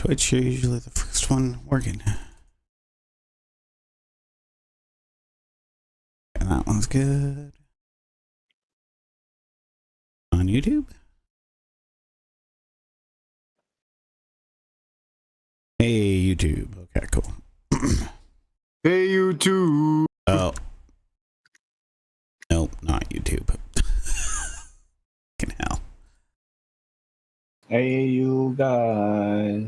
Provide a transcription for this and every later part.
Twitch, you're usually the first one working. And that one's good. On YouTube? Hey, YouTube. Okay, cool. Hey, YouTube. Oh. Nope, not YouTube. Fucking hell. Hey, you guys.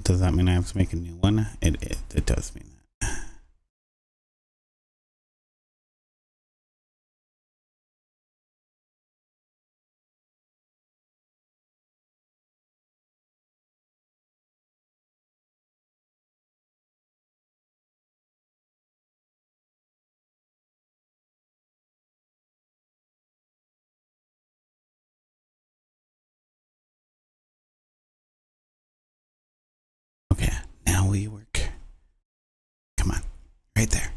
Does that mean I have to make a new one? It does mean that. Okay, now we work. Come on, right there.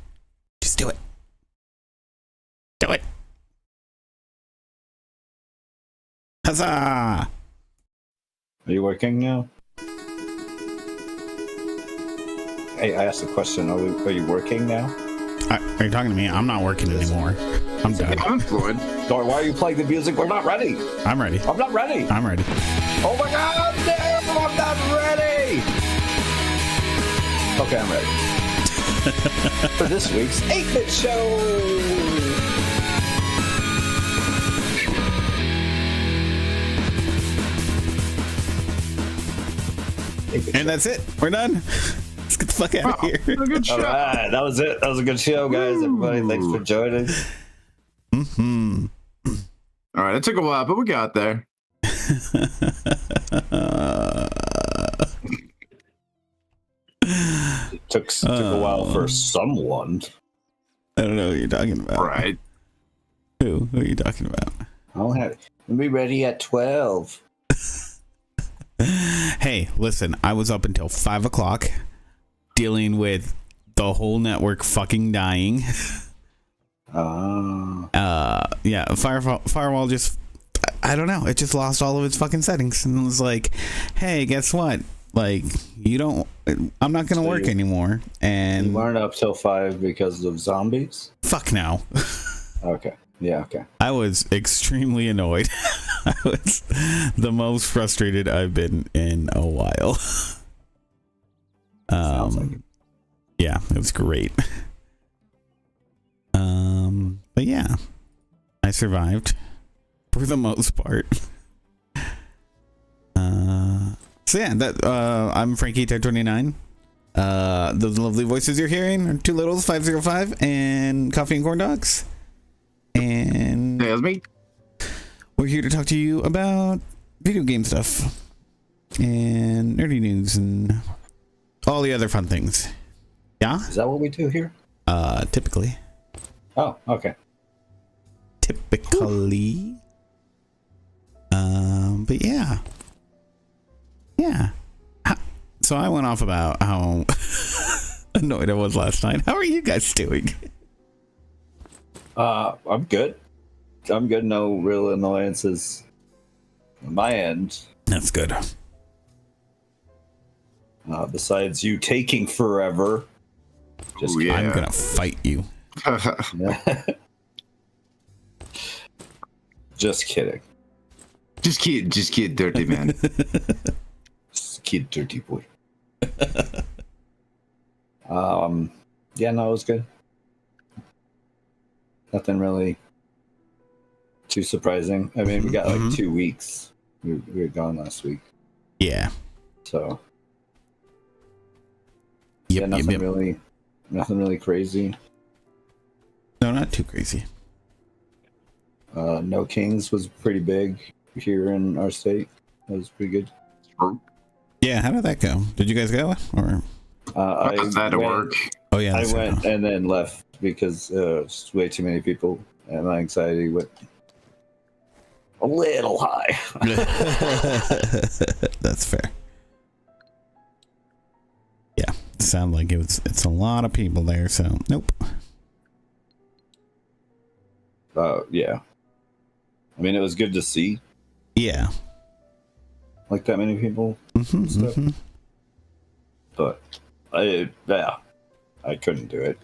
Just do it. Do it. Huzzah! Are you working now? Hey, I asked a question. Are you working now? Are you talking to me? I'm not working anymore. I'm done. I'm employed. Why are you playing the music? We're not ready. I'm ready. I'm not ready. I'm ready. Oh my god, no, I'm not ready. Okay, I'm ready. For this week's 8-Bit Show. And that's it. We're done. Let's get the fuck out of here. Good show. All right, that was it. That was a good show, guys. Everybody, thanks for joining. Mm-hmm. All right, it took a while, but we got there. It took a while for someone. I don't know what you're talking about. Right. Who are you talking about? I'll be ready at 12. Hey, listen, I was up until 5 o'clock dealing with the whole network fucking dying. Yeah, firewall just, I don't know, it just lost all of its fucking settings and it was like, hey, guess what? Like, I'm not gonna work anymore. And You weren't up till 5 because of zombies? fuck no. Okay. Yeah, okay. I was extremely annoyed. I was the most frustrated I've been in a while. Sounds like it. Yeah, it was great. But yeah, I survived for the most part. So yeah, I'm Frankie1029. Those lovely voices you're hearing are Two Littles 505 and Coffee and Corn Dogs. And Hey, that's me. we're here to talk to you about video game stuff and nerdy news and all the other fun things. Yeah? Is that what we do here? Typically. Oh, okay. Typically. But yeah. Yeah. So I went off about how annoyed I was last night. How are you guys doing? I'm good. I'm good. No real annoyances on my end. That's good. Besides you taking forever. Just Ooh, yeah. I'm gonna fight you. Just kidding. Just kid, dirty man. Just kid, dirty boy. Yeah, no, it was good. Nothing really too surprising. I mean, we got like 2 weeks. We were gone last week, Yeah. so Yep, yeah, nothing really crazy. No, not too crazy. No Kings was pretty big here in our state. That was pretty good. Yeah, how did that go? Did you guys go? Or I had to work. oh yeah, I that's went and then left because it's way too many people, and my anxiety went a little high. That's fair. Yeah, sound like it's a lot of people there. So nope. Yeah. I mean, it was good to see Yeah. like that many people, Mhm, Stuff. mhm. but I couldn't do it.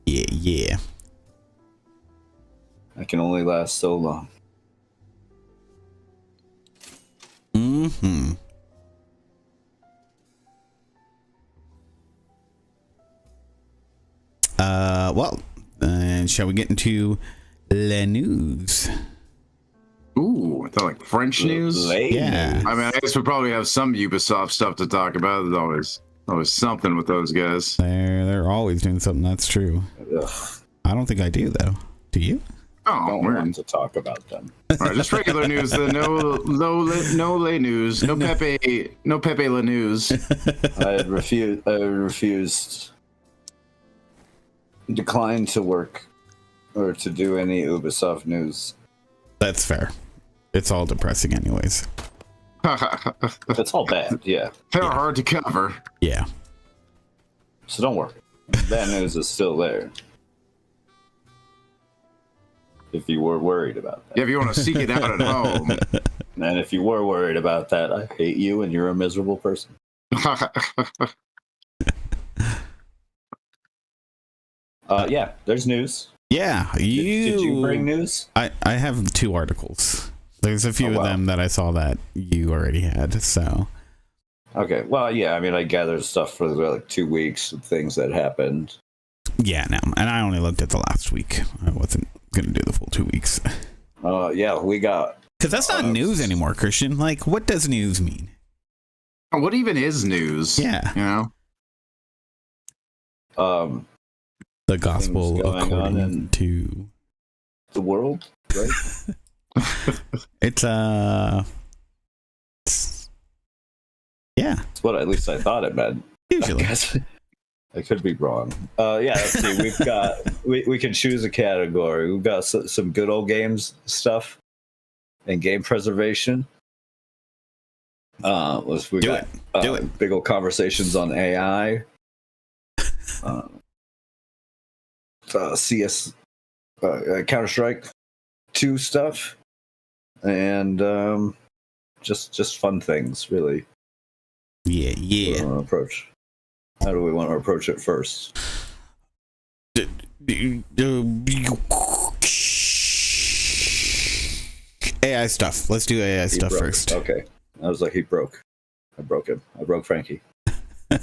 Yeah, yeah. I can only last so long. Mm-hmm. Well, shall we get into the news? Ooh, I thought like French news. Yeah. I mean, I guess we probably have some Ubisoft stuff to talk about. There's always something with those guys. They're always doing something. That's true. Ugh, I don't think I do though. Do you? I Oh, don't weird. want to talk about them. All right, just regular news. The no lay news. No Pepe La news. I refused, declined to work or to do any Ubisoft news. That's fair. It's all depressing, anyways. That's all bad, yeah. They're hard to cover. Yeah. So don't worry. Bad news is still there. If you were worried about that. Yeah, if you want to seek it out at home. And if you were worried about that, I hate you and you're a miserable person. Yeah, there's news. Yeah. Did you bring news? I have 2 articles. There's a few Oh, wow. of them that I saw that you already had. So. Okay, well, yeah, I mean, I gathered stuff for like 2 weeks of things that happened. Yeah, no. And I only looked at the last week. I wasn't going to do the full 2 weeks. Yeah, we got... Because that's not news anymore, Christian. Like, what does news mean? What even is news? Yeah. You know? The gospel Things going on according in- to... the world, right? It's, yeah. That's what at least I thought it meant. Usually. I guess I could be wrong. Yeah, let's see. We've got we can choose a category. We've got some good old games stuff and game preservation. We Do got it. Do it. big old conversations on AI. CS, Counter-Strike 2 stuff, and just fun things, really. Yeah, yeah. Approach. How do we want to approach it first? AI stuff. Let's do AI stuff broke. first. Okay. I was like, he broke. I broke him. I broke Frankie. You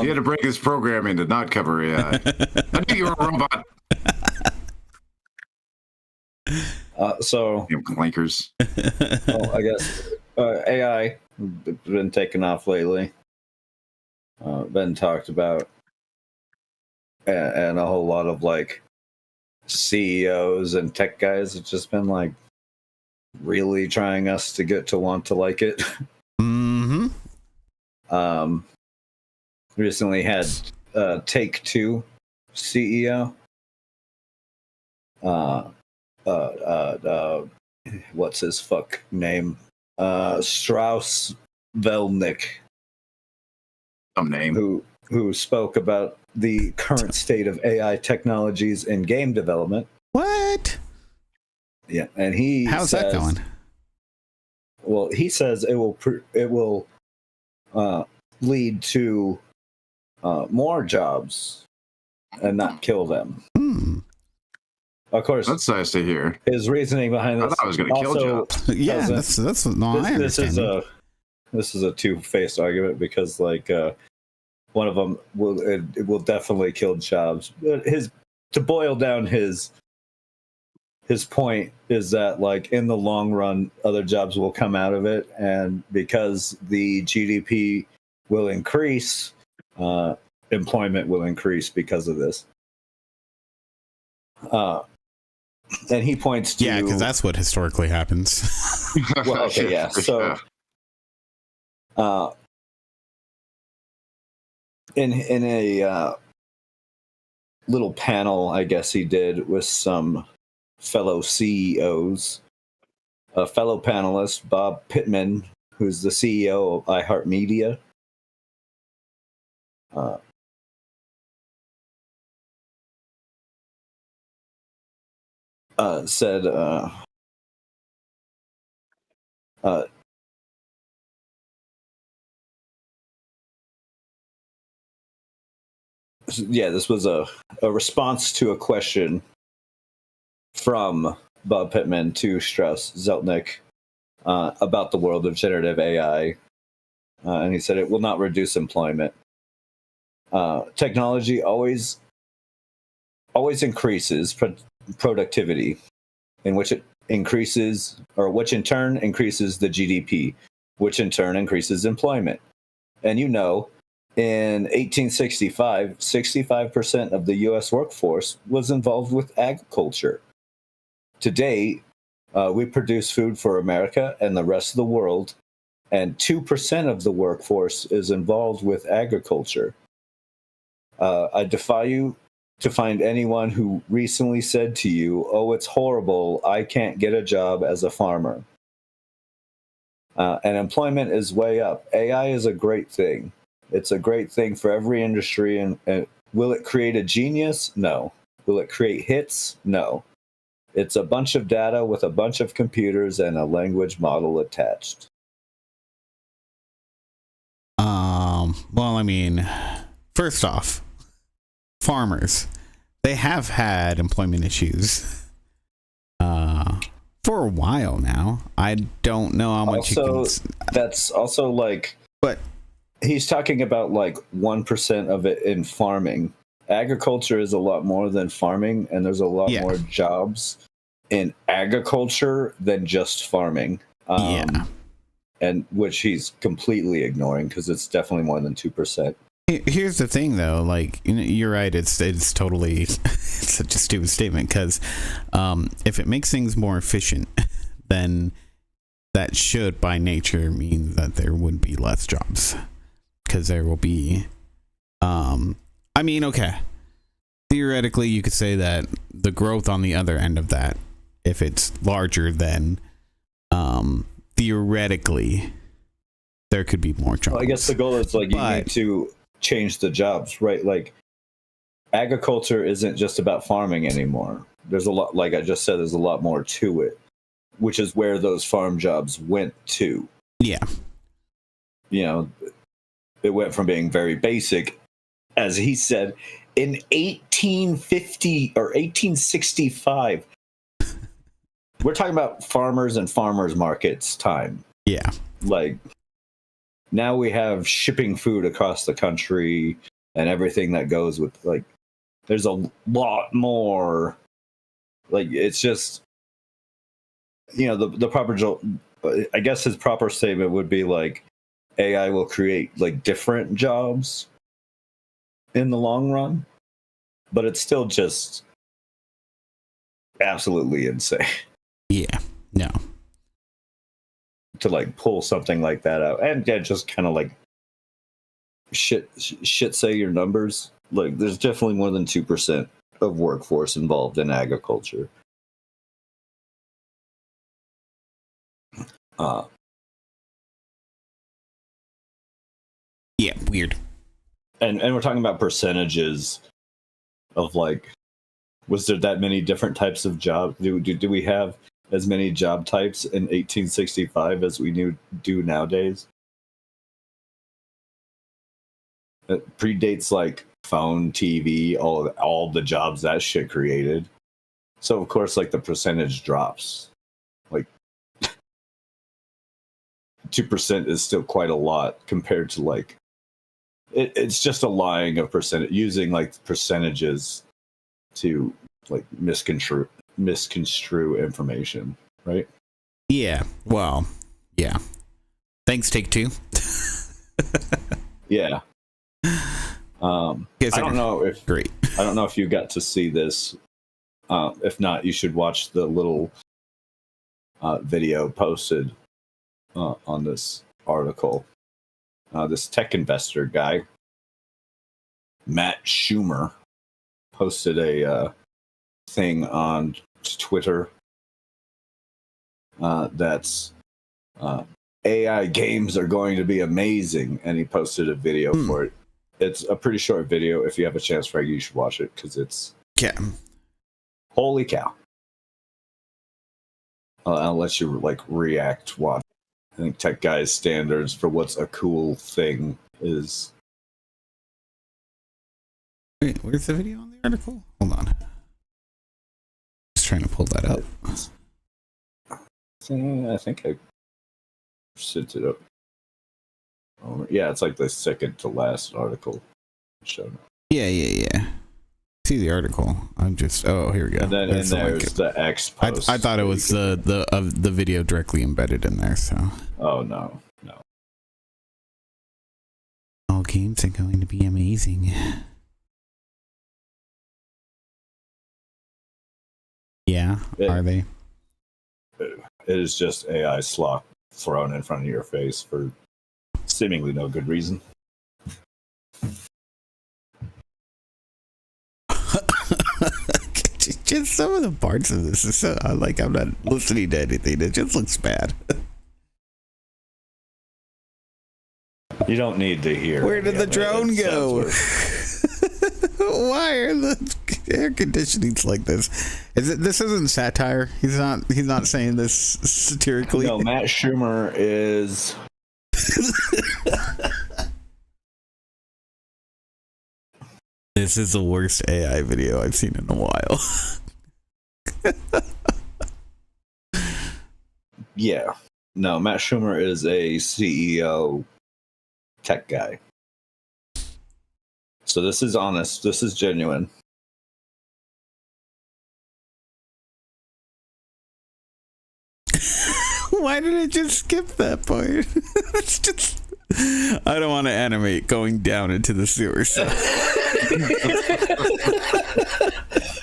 had to break his programming to not cover AI. I knew you were a robot. So, You clankers. well, I guess AI been taken off lately. Been talked about, and a whole lot of like CEOs and tech guys have just been like really trying us to get to want to like it. Mm-hmm. Recently had Take-Two CEO. What's his fuck name? Strauss Zelnick, Some name. who spoke about the current state of AI technologies in game development. What? Yeah, and he How's says, that going? Well, he says it will lead to more jobs and not kill them. Hmm. Of course, That's nice to hear. his reasoning behind I this thought I was going to kill also jobs. Yeah, doesn't- that's no, I this understand. is a two-faced argument because like one of them will definitely kill jobs. But to boil down his point is that like in the long run other jobs will come out of it, and because the GDP will increase, employment will increase because of this. And he points to Yeah, because that's what historically happens. well, okay, yeah. So, in a little panel, I guess he did with some fellow CEOs, a fellow panelist, Bob Pittman, who's the CEO of iHeartMedia. said, yeah, this was a response to a question from Bob Pittman to Strauss Zelnick about the world of generative AI. And he said it will not reduce employment. Technology always increases productivity, in which it increases, or which in turn increases the GDP, which in turn increases employment. And in 1865, 65% of the U.S. workforce was involved with agriculture. Today, we produce food for America and the rest of the world, and 2% of the workforce is involved with agriculture. I defy you to find anyone who recently said to you, "Oh, it's horrible, I can't get a job as a farmer." And employment is way up. AI is a great thing. It's a great thing for every industry. And will it create a genius? No. Will it create hits? No. It's a bunch of data with a bunch of computers and a language model attached. Well, I mean, first off, farmers, they have had employment issues for a while now. I don't know how much also, you can. That's also like, but he's talking about like 1% of it in farming. Agriculture is a lot more than farming, and there's a lot more jobs in agriculture than just farming. And which he's completely ignoring, because it's definitely more than 2%. Here's the thing, though. Like, you're right. It's totally it's such a stupid statement, because if it makes things more efficient, then that should, by nature, mean that there would be less jobs, because there will be. I mean, okay. Theoretically, you could say that the growth on the other end of that, if it's larger, then theoretically there could be more jobs. Well, I guess the goal is like you need to change the jobs, right? Like agriculture isn't just about farming anymore. There's a lot, like I just said, there's a lot more to it, which is where those farm jobs went to. Yeah. You know, it went from being very basic, as he said, in 1850 or 1865. We're talking about farmers and farmers markets time. Yeah. Like, now we have shipping food across the country and everything that goes with, like, there's a lot more. Like, it's just, you know, the proper, I guess his proper statement would be like, AI will create like different jobs in the long run, but it's still just absolutely insane. Yeah, no. To like pull something like that out and just kind of like shit say your numbers. Like, there's definitely more than 2% of workforce involved in agriculture. Yeah, weird. And we're talking about percentages of, like, was there that many different types of jobs? Do we have as many job types in 1865 as we do nowadays? It predates like phone, TV, all the jobs that shit created. So of course, like, the percentage drops. Like 2% is still quite a lot compared to like it's just a lying of percentage, using like percentages to like misconstrue information, right? Yeah. Well, yeah. Thanks, Take-Two. Yeah. I don't know if great. I don't know if you got to see this. If not, you should watch the little video posted on this article. This tech investor guy, Matt Schumer, posted a thing on Twitter that's AI games are going to be amazing, and he posted a video for it. It's a pretty short video. If you have a chance, Frank, you should watch it, because it's holy cow. unless you like React watch. I think Tech Guy's standards for what's a cool thing is. Wait, where's the video on the article? Hold on. Just trying to pull that up. I think I sent it up. Oh, yeah, it's like the second to last article. Yeah. See the article. I'm just. Oh, here we go. And then there's the X post. I thought it was the video directly embedded in there. So. Oh no. All games are going to be amazing. Yeah, are they? It is just AI slop thrown in front of your face for seemingly no good reason. Just some of the parts of this is so like I'm not listening to anything. It just looks bad. You don't need to hear. Where did the drone go? Why are the air conditionings like this? This isn't satire. He's not saying this satirically. No, Matt Schumer is. This is the worst AI video I've seen in a while. Yeah. No, Matt Schumer is a CEO tech guy. So this is honest. This is genuine. Why did it just skip that part? It's just. I don't want to animate going down into the sewer. So.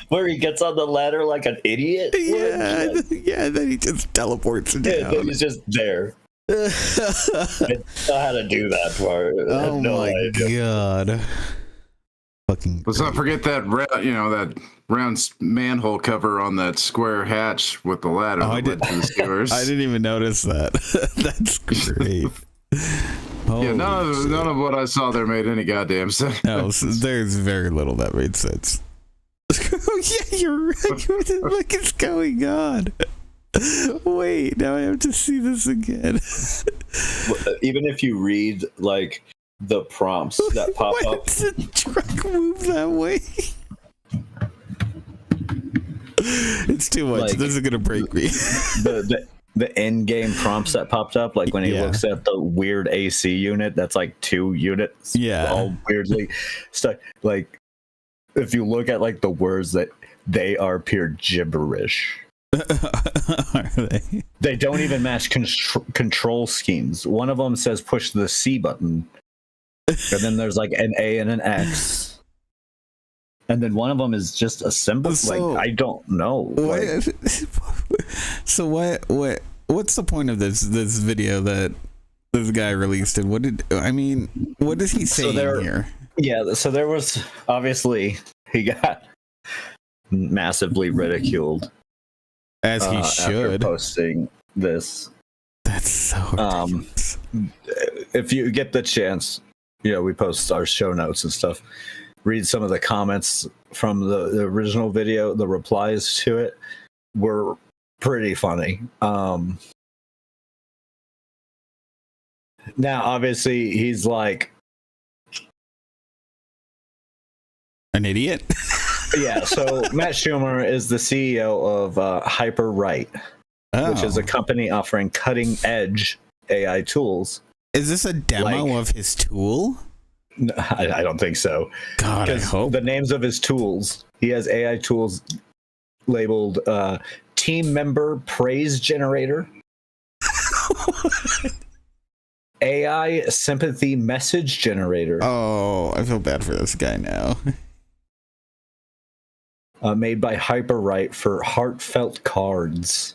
Where he gets on the ladder like an idiot? Yeah, then he just teleports down. Yeah, then he's just there. I don't know how to do that part. Oh my god. Fucking let's not forget that that round manhole cover on that square hatch with the ladder. I didn't even notice that. That's great. Yeah, none of what I saw there made any goddamn sense. No, there's very little that made sense. Oh yeah, you're right. What the fuck is going on? Wait, now I have to see this again. Even if you read like the prompts that pop Why up, does the truck move that way? It's too much. Like, this is gonna break me. The end game prompts that popped up, like when he looks at the weird AC unit that's like 2 units, all weirdly stuck. Like if you look at like the words that they are pure gibberish. Are they? They don't even match control schemes. One of them says push the C button, and then there's like an A and an X, and then one of them is just a symbol. So, like I don't know. So what's the point of this video that this guy released? And what is he saying here? Yeah, so there was obviously he got massively ridiculed. As he should. After posting this. That's so ridiculous. If you get the chance, we post our show notes and stuff. Read some of the comments from the original video. The replies to it were pretty funny. Now, obviously, he's like an idiot. Yeah, so Matt Schumer is the CEO of HyperWrite, which is a company offering cutting-edge AI tools. Is this a demo of his tool? No, I don't think so. God, I hope. The names of his tools, he has AI tools labeled Team Member Praise Generator, AI Sympathy Message Generator. Oh, I feel bad for this guy now. Made by HyperWrite for heartfelt cards.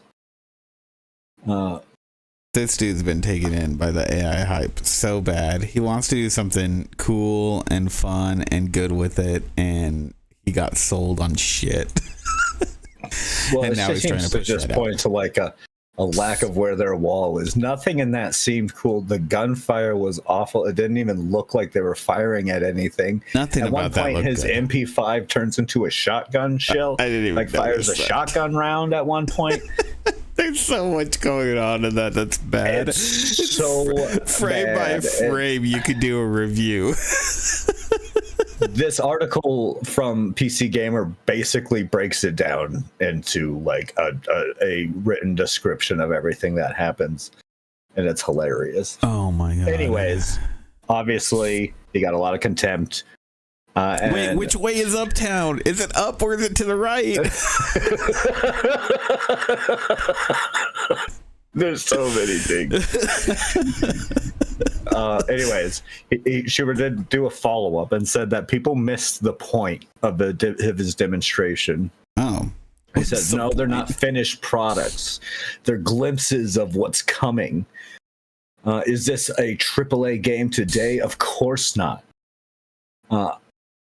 This dude's been taken in by the AI hype so bad. He wants to do something cool and fun and good with it, and he got sold on shit. Well, and it now just he's trying seems to to push just that point to like a lack of where their wall is. Nothing in that seemed cool. The gunfire was awful. It didn't even look like they were firing at anything. Nothing about that. At one point, his good. MP5 turns into a shotgun shell. I didn't even fires a shotgun round at one point. There's so much going on in that. That's bad. It's so frame bad. by frame, you could do a review. This article from PC Gamer basically breaks it down into like a written description of everything that happens, and it's hilarious. Oh my god. Anyways, obviously he got a lot of contempt. And Wait, which way is uptown? Is it up or is it to the right? There's so many things. Anyways, Schubert did do a follow-up and said that people missed the point of his demonstration. Oh. He said, no, they're not finished products. They're glimpses of what's coming. Is this a AAA game today? Of course not.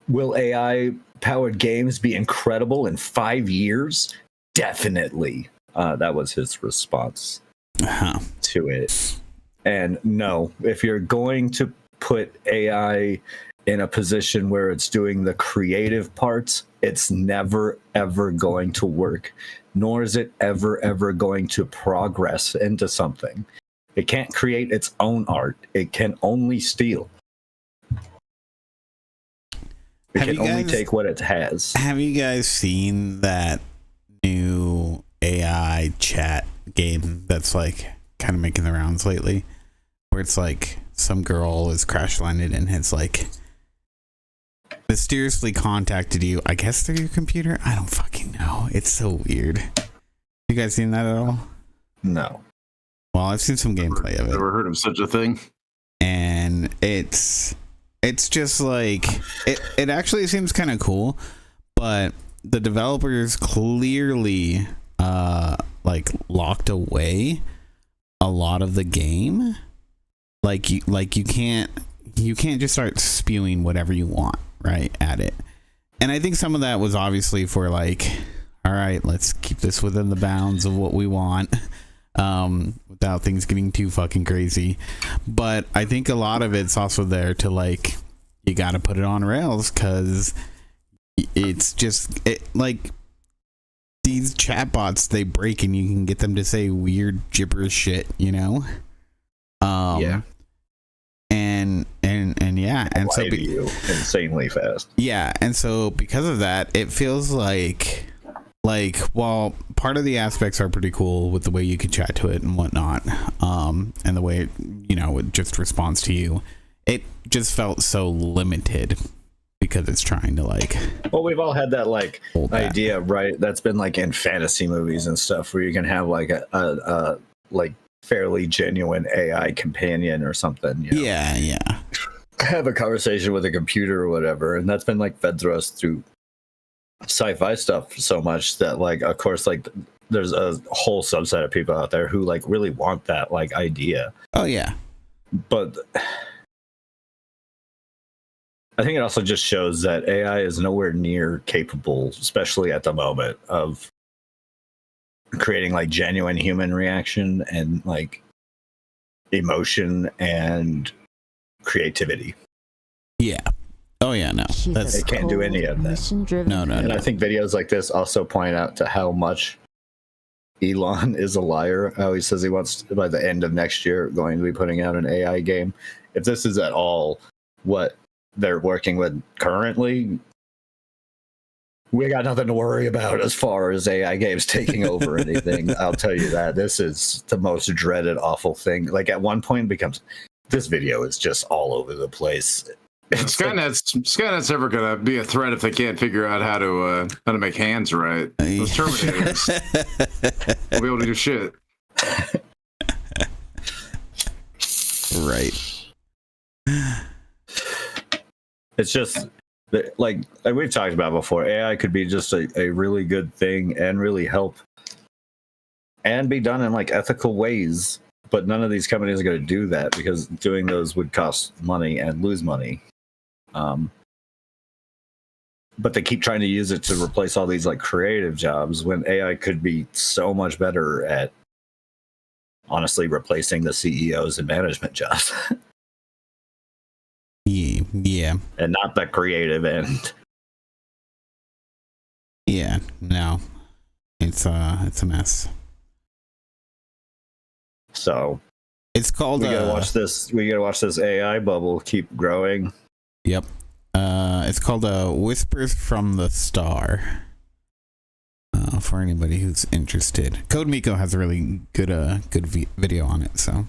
Will AI-powered games be incredible in 5 years? Definitely. That was his response to it. And no, if you're going to put AI in a position where it's doing the creative parts, it's never, ever going to work. Nor is it ever going to progress into something. It can't create its own art. It can only steal. It can only take what it has. Have you guys seen that new AI chat game that's like kind of making the rounds lately? Where it's like some girl is crash landed and has like mysteriously contacted you, I guess through your computer? I don't fucking know. It's so weird. You guys seen that at all? No. Well, I've seen some gameplay of it. Never heard of such a thing. And it's just like it actually seems kind of cool, but the developers clearly like locked away a lot of the game. Like you can't just start spewing whatever you want right at it. And I think some of that was obviously for like, all right, let's keep this within the bounds of what we want, without things getting too fucking crazy. But I think a lot of it's also there to like, you got to put it on rails, because it's just like these chatbots, they break and you can get them to say weird gibberish shit, you know? Yeah. And yeah, and so you insanely fast. Yeah, and so because of that, it feels like while part of the aspects are pretty cool with the way you can chat to it and whatnot, and the way it, you know, it just responds to you, it just felt so limited because it's trying to like. Well, we've all had that like idea, that. right? That's been like in fantasy movies and stuff, where you can have like a like fairly genuine AI companion or something. You know? Yeah. Have a conversation with a computer or whatever, and that's been like fed through us through sci-fi stuff so much that like, of course, like there's a whole subset of people out there who like really want that like idea. Oh yeah. But I think it also just shows that AI is nowhere near capable, especially at the moment, of creating like genuine human reaction and like emotion and creativity. Yeah. Oh yeah, no. It can't do any of that. No. And I think videos like this also point out to how much Elon is a liar. How he says he wants to, by the end of next year, going to be putting out an AI game. If this is at all what they're working with currently, we got nothing to worry about as far as AI games taking over anything. I'll tell you that. This is the most dreaded, awful thing. Like at one point it becomes, this video is just all over the place. Skynet's never gonna be a threat if they can't figure out how to make hands right. Those Terminators will be able to do shit. Right. It's just like we've talked about before, AI could be just a really good thing and really help and be done in like ethical ways, but none of these companies are going to do that because doing those would cost money and lose money. But they keep trying to use it to replace all these like creative jobs when AI could be so much better at honestly replacing the CEOs and management jobs. Yeah. And not the creative end. Yeah, no. It's a mess. So It's called. we gotta watch this. We gotta watch this AI bubble keep growing. Yep. It's called Whispers from the Star. For anybody who's interested, Code Miko has a really good video on it. So.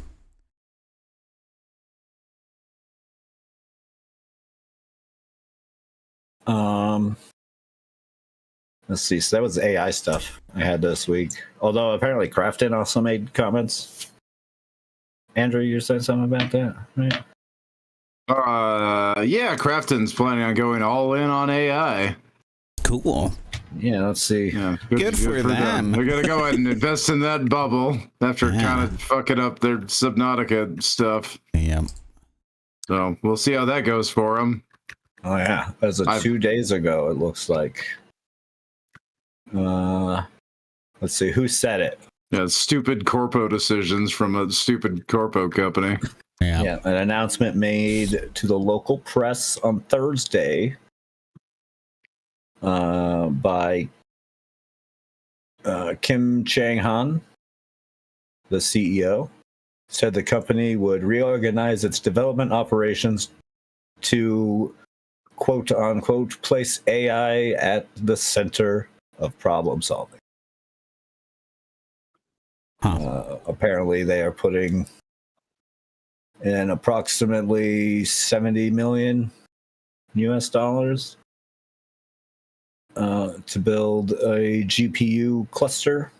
Let's see. So that was AI stuff I had this week. Although apparently Crafton also made comments. Andrew, you're saying something about that, right? Yeah, Crafton's planning on going all in on AI. Cool. Yeah, let's see. Yeah, good for them. They're gonna go ahead and invest in that bubble after kind of fucking up their Subnautica stuff. Yeah. So we'll see how that goes for them. Oh yeah, as of 2 days ago, it looks like. Let's see who said it. Yeah, stupid corpo decisions from a stupid corpo company. Yeah. An announcement made to the local press on Thursday by Kim Chang-han, the CEO, said the company would reorganize its development operations to quote unquote place AI at the center of problem solving. Apparently they are putting in approximately 70 million US dollars to build a GPU cluster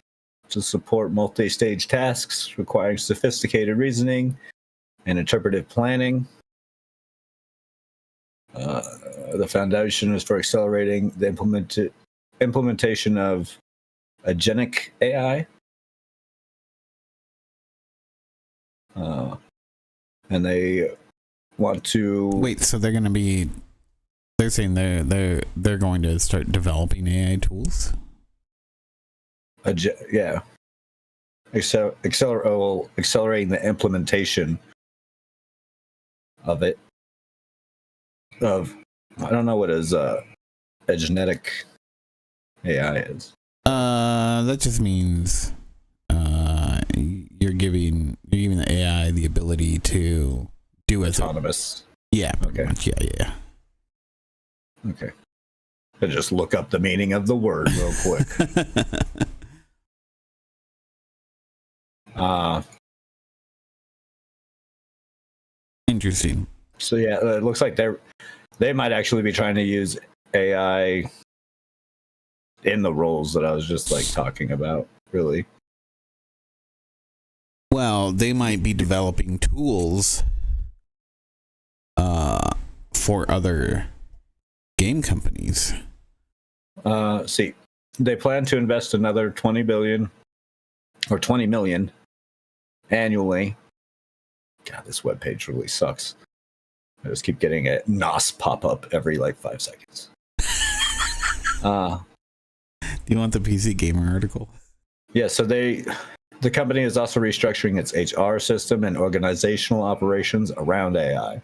to support multi-stage tasks requiring sophisticated reasoning and interpretive planning. The foundation is for accelerating the implementation of agentic AI. And they want to wait. So they're going to be. They're saying they're going to start developing AI tools. Yeah. Accelerating the implementation of it. I don't know what a genetic AI is. That just means you're giving the AI the ability to do as autonomous. Yeah. Okay. Much, yeah. Okay. I'll just look up the meaning of the word real quick. Interesting. So yeah, it looks like they might actually be trying to use AI in the roles that I was just like talking about, really. Well, they might be developing tools for other game companies. See, they plan to invest another 20 billion or 20 million annually. God, this webpage really sucks. I just keep getting a NOS pop up every like 5 seconds. Do you want the PC Gamer article? Yeah, so the company is also restructuring its HR system and organizational operations around AI.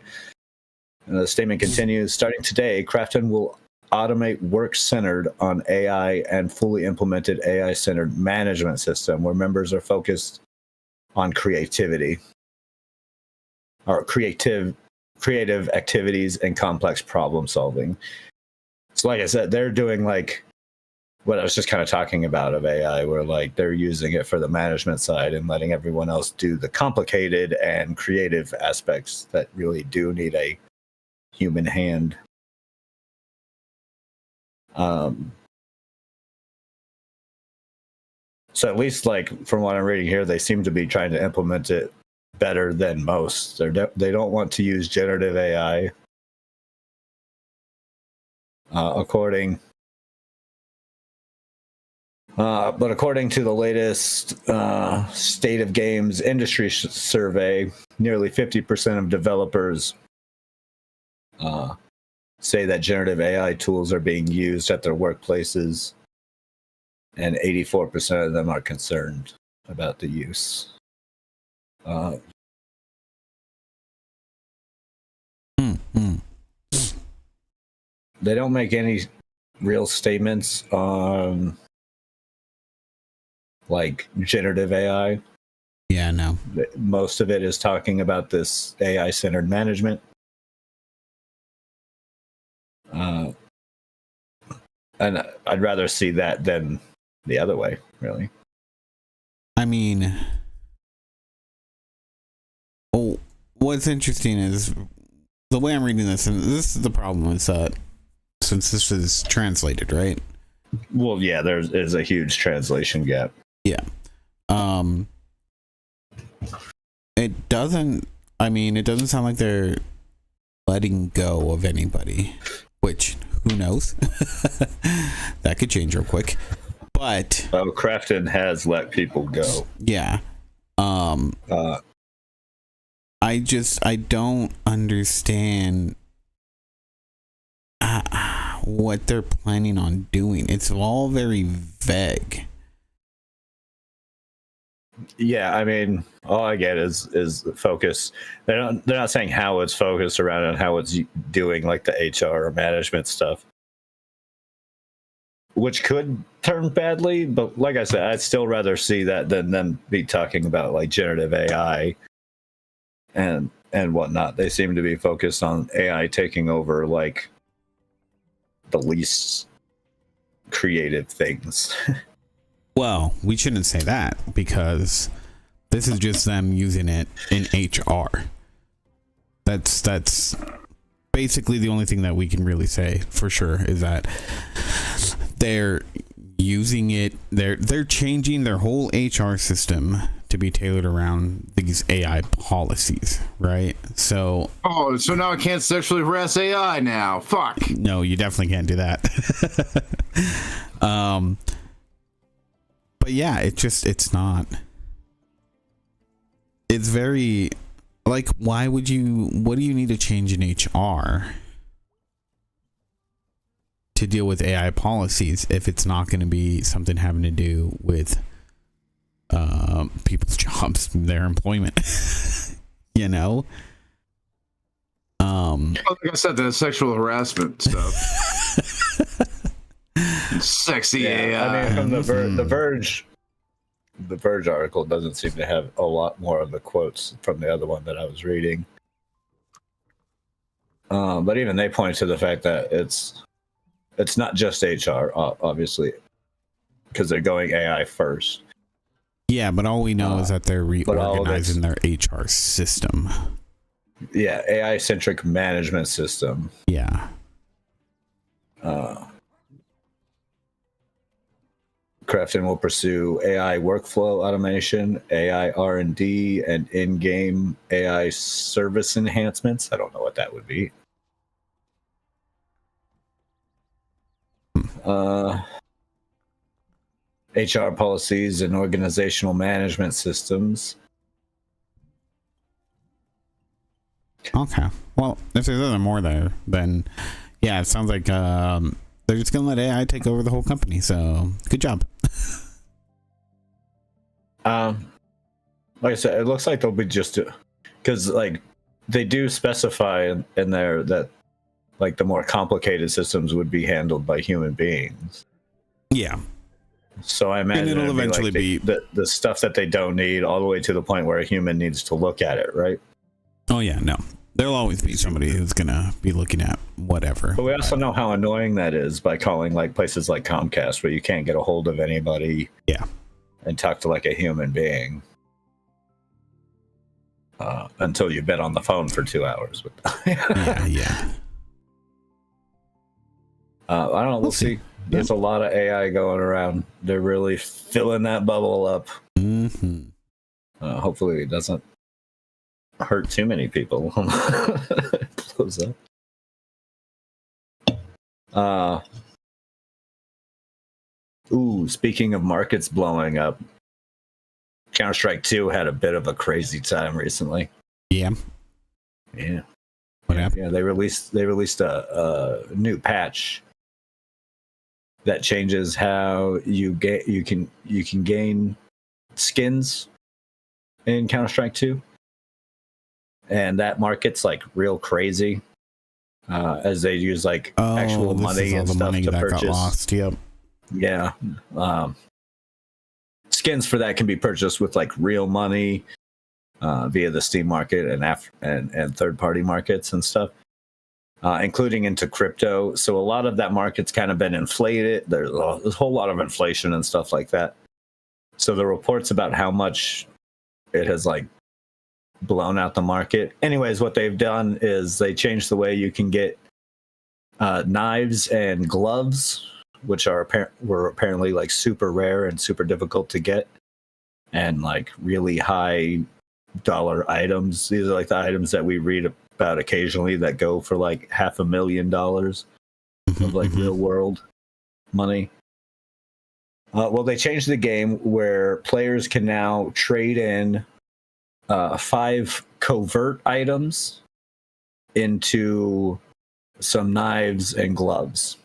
And the statement continues, starting today, Crafton will automate work centered on AI and fully implemented AI-centered management system where members are focused on creativity or creative activities and complex problem solving. So like I said, they're doing like what I was just kind of talking about of AI, where like they're using it for the management side and letting everyone else do the complicated and creative aspects that really do need a human hand. So at least like from what I'm reading here, they seem to be trying to implement it better than most. They don't want to use generative AI. According to the latest State of Games industry survey, nearly 50% of developers say that generative AI tools are being used at their workplaces, and 84% of them are concerned about the use. They don't make any real statements on like generative AI. Yeah, no. Most of it is talking about this AI centered management. And I'd rather see that than the other way, really. I mean, oh, what's interesting is the way I'm reading this, and this is the problem, is that since this is translated, right? Well, yeah, there's a huge translation gap. Yeah. It doesn't sound like they're letting go of anybody, which who knows? That could change real quick. But Krafton has let people go. Yeah. I don't understand what they're planning on doing. It's all very vague. Yeah, I mean, all I get is focus. They're not saying how it's focused around and how it's doing like the HR or management stuff, which could turn badly. But like I said, I'd still rather see that than them be talking about like generative AI and whatnot. They seem to be focused on AI taking over like the least creative things. Well, we shouldn't say that because this is just them using it in HR. That's basically the only thing that we can really say for sure is that they're using it. They're changing their whole HR system to be tailored around these AI policies, right? So now I can't sexually harass AI now. Fuck. No, you definitely can't do that. But yeah, it's not. It's very like, what do you need to change in HR to deal with AI policies if it's not going to be something having to do with people's jobs, their employment? You know? Like I said, the sexual harassment stuff. Sexy AI. I mean, from the Verge article doesn't seem to have a lot more of the quotes from the other one that I was reading. But even they point to the fact that it's not just HR, obviously, because they're going AI first. Yeah, but all we know is that they're reorganizing their HR system. Yeah, AI-centric management system. Yeah. Krafton will pursue AI workflow automation, AI R&D, and in-game AI service enhancements. I don't know what that would be. HR policies and organizational management systems. Okay. Well, if there's other more there, then yeah, it sounds like they're just gonna let AI take over the whole company. So good job. Like I said, it looks like they'll be just because like they do specify in there that like the more complicated systems would be handled by human beings. Yeah. So I imagine it'll eventually be the stuff that they don't need all the way to the point where a human needs to look at it, right? Oh yeah, no. There'll always be somebody who's gonna be looking at whatever. But we also know how annoying that is by calling like places like Comcast where you can't get a hold of anybody. Yeah. And talk to like a human being until you've been on the phone for 2 hours with them. Yeah. I don't know. We'll see. There's a lot of AI going around. They're really filling that bubble up. Mm-hmm. Hopefully it doesn't hurt too many people. It blows up. Speaking of markets blowing up, Counter-Strike 2 had a bit of a crazy time recently. Yeah. What happened? Yeah, they released a new patch that changes how you can gain skins in Counter-Strike 2. And that market's like real crazy. As they use like actual money and stuff to purchase. Got lost. Yep. Yeah. skins for that can be purchased with like real money via the Steam market and third-party markets and stuff, including into crypto. So a lot of that market's kind of been inflated. There's a whole lot of inflation and stuff like that. So the reports about how much it has like blown out the market. Anyways, what they've done is they changed the way you can get knives and gloves, which were apparently like super rare and super difficult to get, and like really high dollar items. These are like the items that we read about occasionally that go for like $500,000 of like real world money. Well, they changed the game where players can now trade in 5 covert items into some knives and gloves.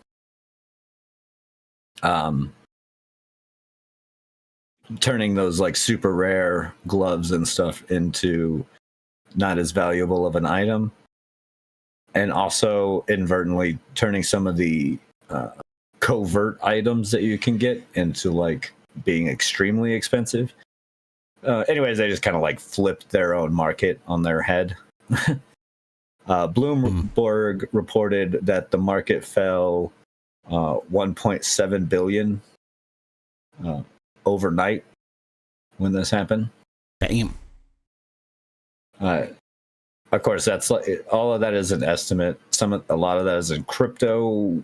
Turning those like super rare gloves and stuff into not as valuable of an item, and also inadvertently turning some of the covert items that you can get into like being extremely expensive. Anyways, they just kind of like flipped their own market on their head. Bloomberg reported that the market fell 1.7 billion overnight when this happened. Damn. Of course, that's like all of that is an estimate. A lot of that is in crypto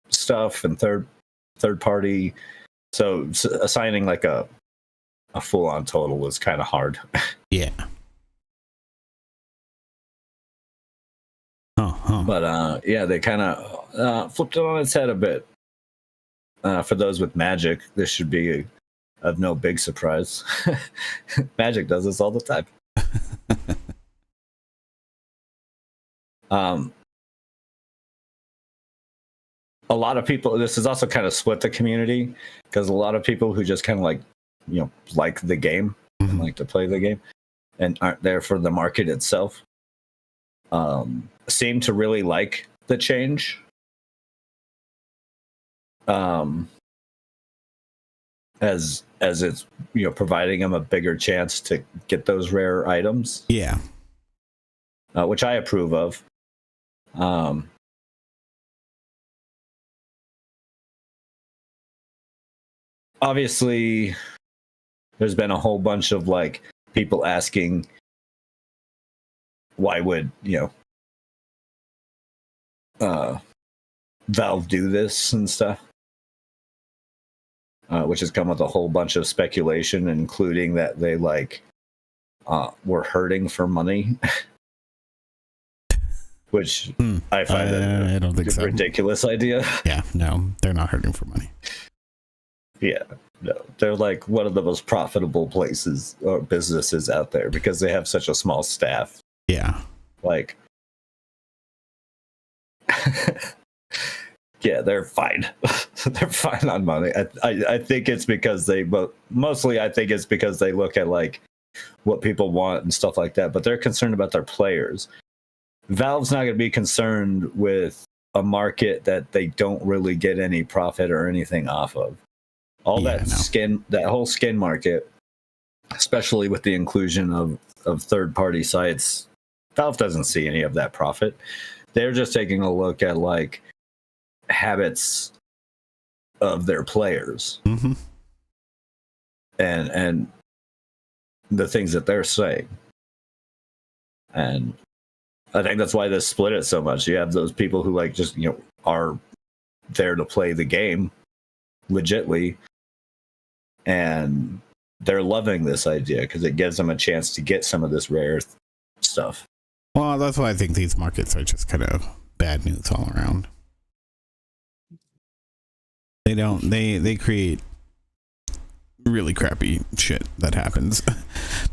stuff and third party. So assigning like a full on total was kind of hard. Yeah. But yeah, they kind of flipped it on its head a bit. For those with Magic, this should be of no big surprise. Magic does this all the time. A lot of people, this has also kind of split the community, because a lot of people who just kind of like, you know, like the game and like to play the game and aren't there for the market itself, seem to really like the change. As it's, you know, providing them a bigger chance to get those rare items. Yeah. Which I approve of. Obviously, there's been a whole bunch of like people asking, why would, you know, Valve do this and stuff, which has come with a whole bunch of speculation, including that they like were hurting for money. Which I find I don't think a ridiculous idea. Yeah, no, they're not hurting for money. Yeah, no, they're like one of the most profitable places or businesses out there because they have such a small staff. Yeah, like, yeah, they're fine. They're fine on money. I think it's because mostly I think it's because they look at like what people want and stuff like that. But they're concerned about their players. Valve's not going to be concerned with a market that they don't really get any profit or anything off of. That whole skin market, especially with the inclusion of third-party sites, Valve doesn't see any of that profit. They're just taking a look at like habits of their players and the things that they're saying. And I think that's why this split it so much. You have those people who like just, you know, are there to play the game legitly, and they're loving this idea because it gives them a chance to get some of this rare stuff. Well, that's why I think these markets are just kind of bad news all around. They create really crappy shit that happens.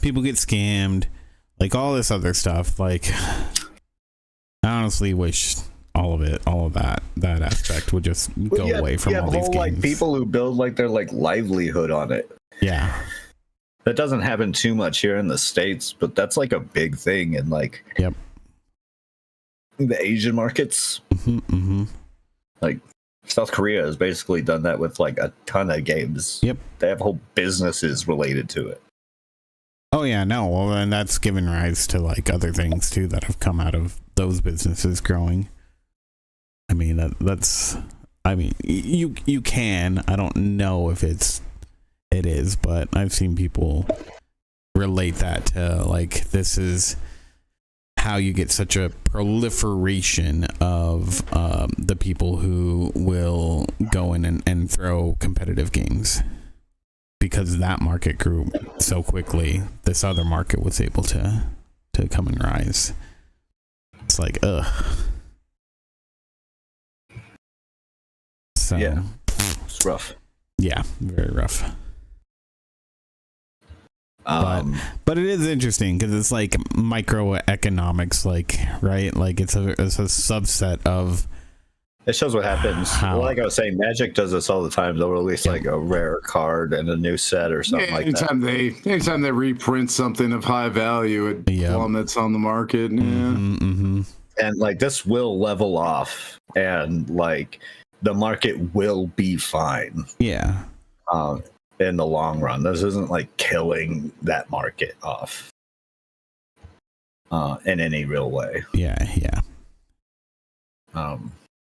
People get scammed, like all this other stuff. Like, I honestly wish all of that aspect would just go away from all these games. Like people who build like their like livelihood on it. Yeah, that doesn't happen too much here in the States, but that's like a big thing in like the Asian markets. Like South Korea has basically done that with like a ton of games. Yep. They have whole businesses related to it. Oh yeah, no. Well, and that's given rise to like other things too that have come out of those businesses growing. I mean, that's. I mean, you can. I don't know if it is, but I've seen people relate that to like this is how you get such a proliferation of the people who will go in and throw competitive games. Because that market grew so quickly, this other market was able to come and rise. It's like, ugh. So, yeah, it's rough. Yeah, very rough. But it is interesting because it's like microeconomics, like, right? Like it's a subset of. It shows what happens. Like I was saying, Magic does this all the time. They'll release like a rare card and a new set or something like that. Anytime they reprint something of high value, it plummets on the market. Yeah. Mm-hmm. And like this will level off, and like the market will be fine. Yeah. In the long run, this isn't like killing that market off in any real way. Yeah.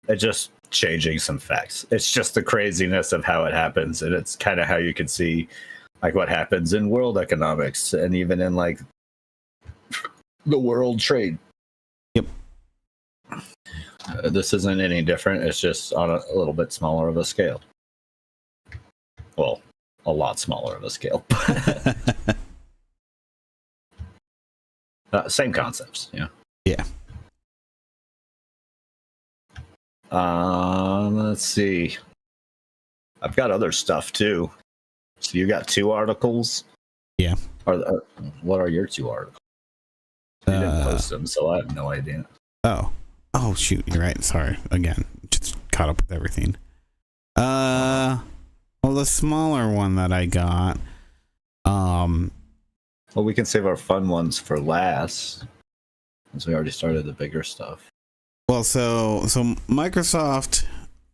It's just changing some facts. It's just the craziness of how it happens, and it's kind of how you can see like what happens in world economics and even in like the world trade. Yep. This isn't any different. It's just on a little bit smaller of a scale. Well, a lot smaller of a scale. Same concepts. Yeah. Yeah. Let's see. I've got other stuff too. So you got 2 articles? Yeah. What are your 2 articles? You didn't post them, so I have no idea. Oh shoot, you're right. Sorry. Again, just caught up with everything. Well, the smaller one that I got. Well, we can save our fun ones for last, since we already started the bigger stuff. Well, so Microsoft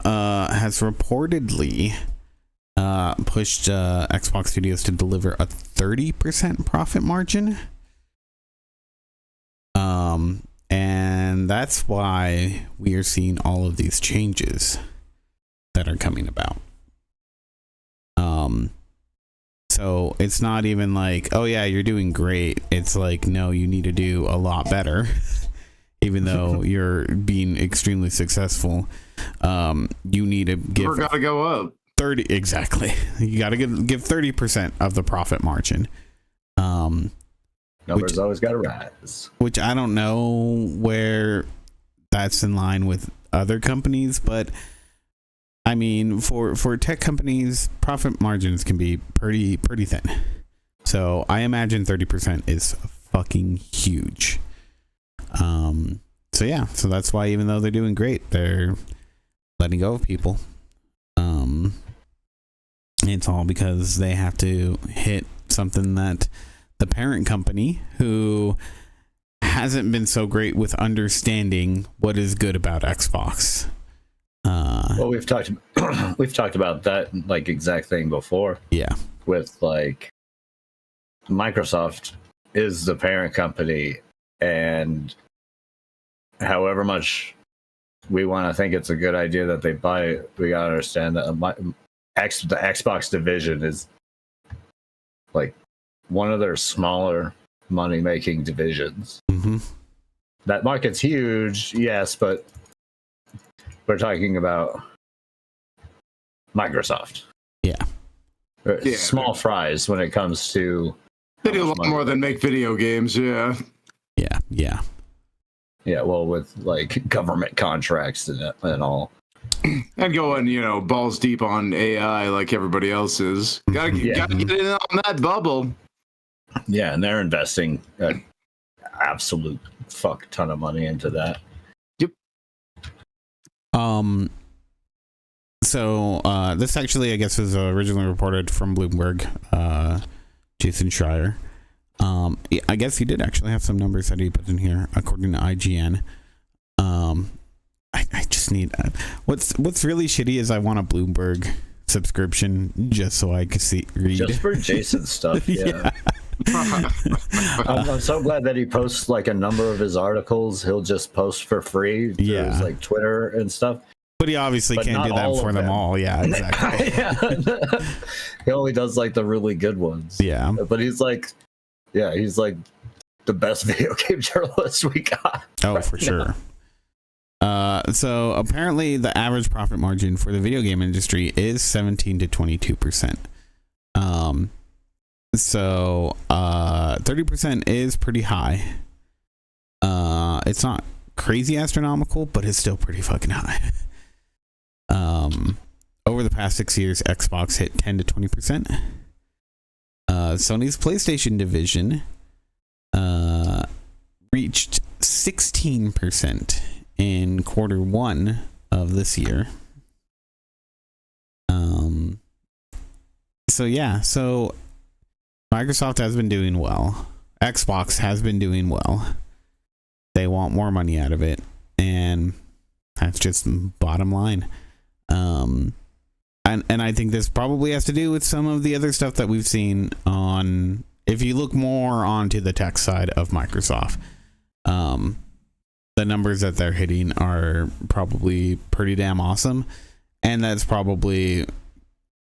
has reportedly pushed Xbox Studios to deliver a 30% profit margin. And that's why we are seeing all of these changes that are coming about. So it's not even like, oh yeah, you're doing great. It's like, no, you need to do a lot better. Even though you're being extremely successful, you need to give. We're gotta go up 30 exactly. You got to give 30% of the profit margin. Numbers always got to rise. Which I don't know where that's in line with other companies, but I mean, for tech companies, profit margins can be pretty thin. So I imagine 30% is fucking huge. So yeah, so that's why even though they're doing great, they're letting go of people. It's all because they have to hit something that the parent company, who hasn't been so great with understanding what is good about Xbox. Well, we've talked about that like exact thing before. Yeah. With like Microsoft is the parent company, and however much we want to think it's a good idea that they buy it, we gotta understand that the Xbox division is like one of their smaller money-making divisions. Mm-hmm. That market's huge, yes, but we're talking about Microsoft. Yeah. Small fries when it comes to. They do a lot more than make video games, yeah. Yeah. Yeah, well, with like government contracts and all. And going, balls deep on AI like everybody else is. Gotta get in on that bubble. Yeah, and they're investing an absolute fuck ton of money into that. Yep. So this actually, I guess, was originally reported from Bloomberg. Jason Schreier. I guess he did actually have some numbers that he put in here, according to IGN. I just just need what's really shitty is I want a Bloomberg subscription just so I could read just for Jason stuff. Yeah. I'm so glad that he posts like a number of his articles. He'll just post for free through his like Twitter and stuff. But he obviously can't do that for them all. Yeah, exactly. He only does like the really good ones. Yeah. But he's like the best video game journalist we got. Oh, for sure. So apparently the average profit margin for the video game industry is 17 to 22%. So 30% is pretty high. It's not crazy astronomical, but it's still pretty fucking high. Over the past 6 years, Xbox hit 10 to 20%. Sony's PlayStation division reached 16% in quarter one of this year. So Microsoft has been doing well. Xbox has been doing well. They want more money out of it, and that's just bottom line. And I think this probably has to do with some of the other stuff that we've seen on, if you look more onto the tech side of Microsoft, the numbers that they're hitting are probably pretty damn awesome. And that's probably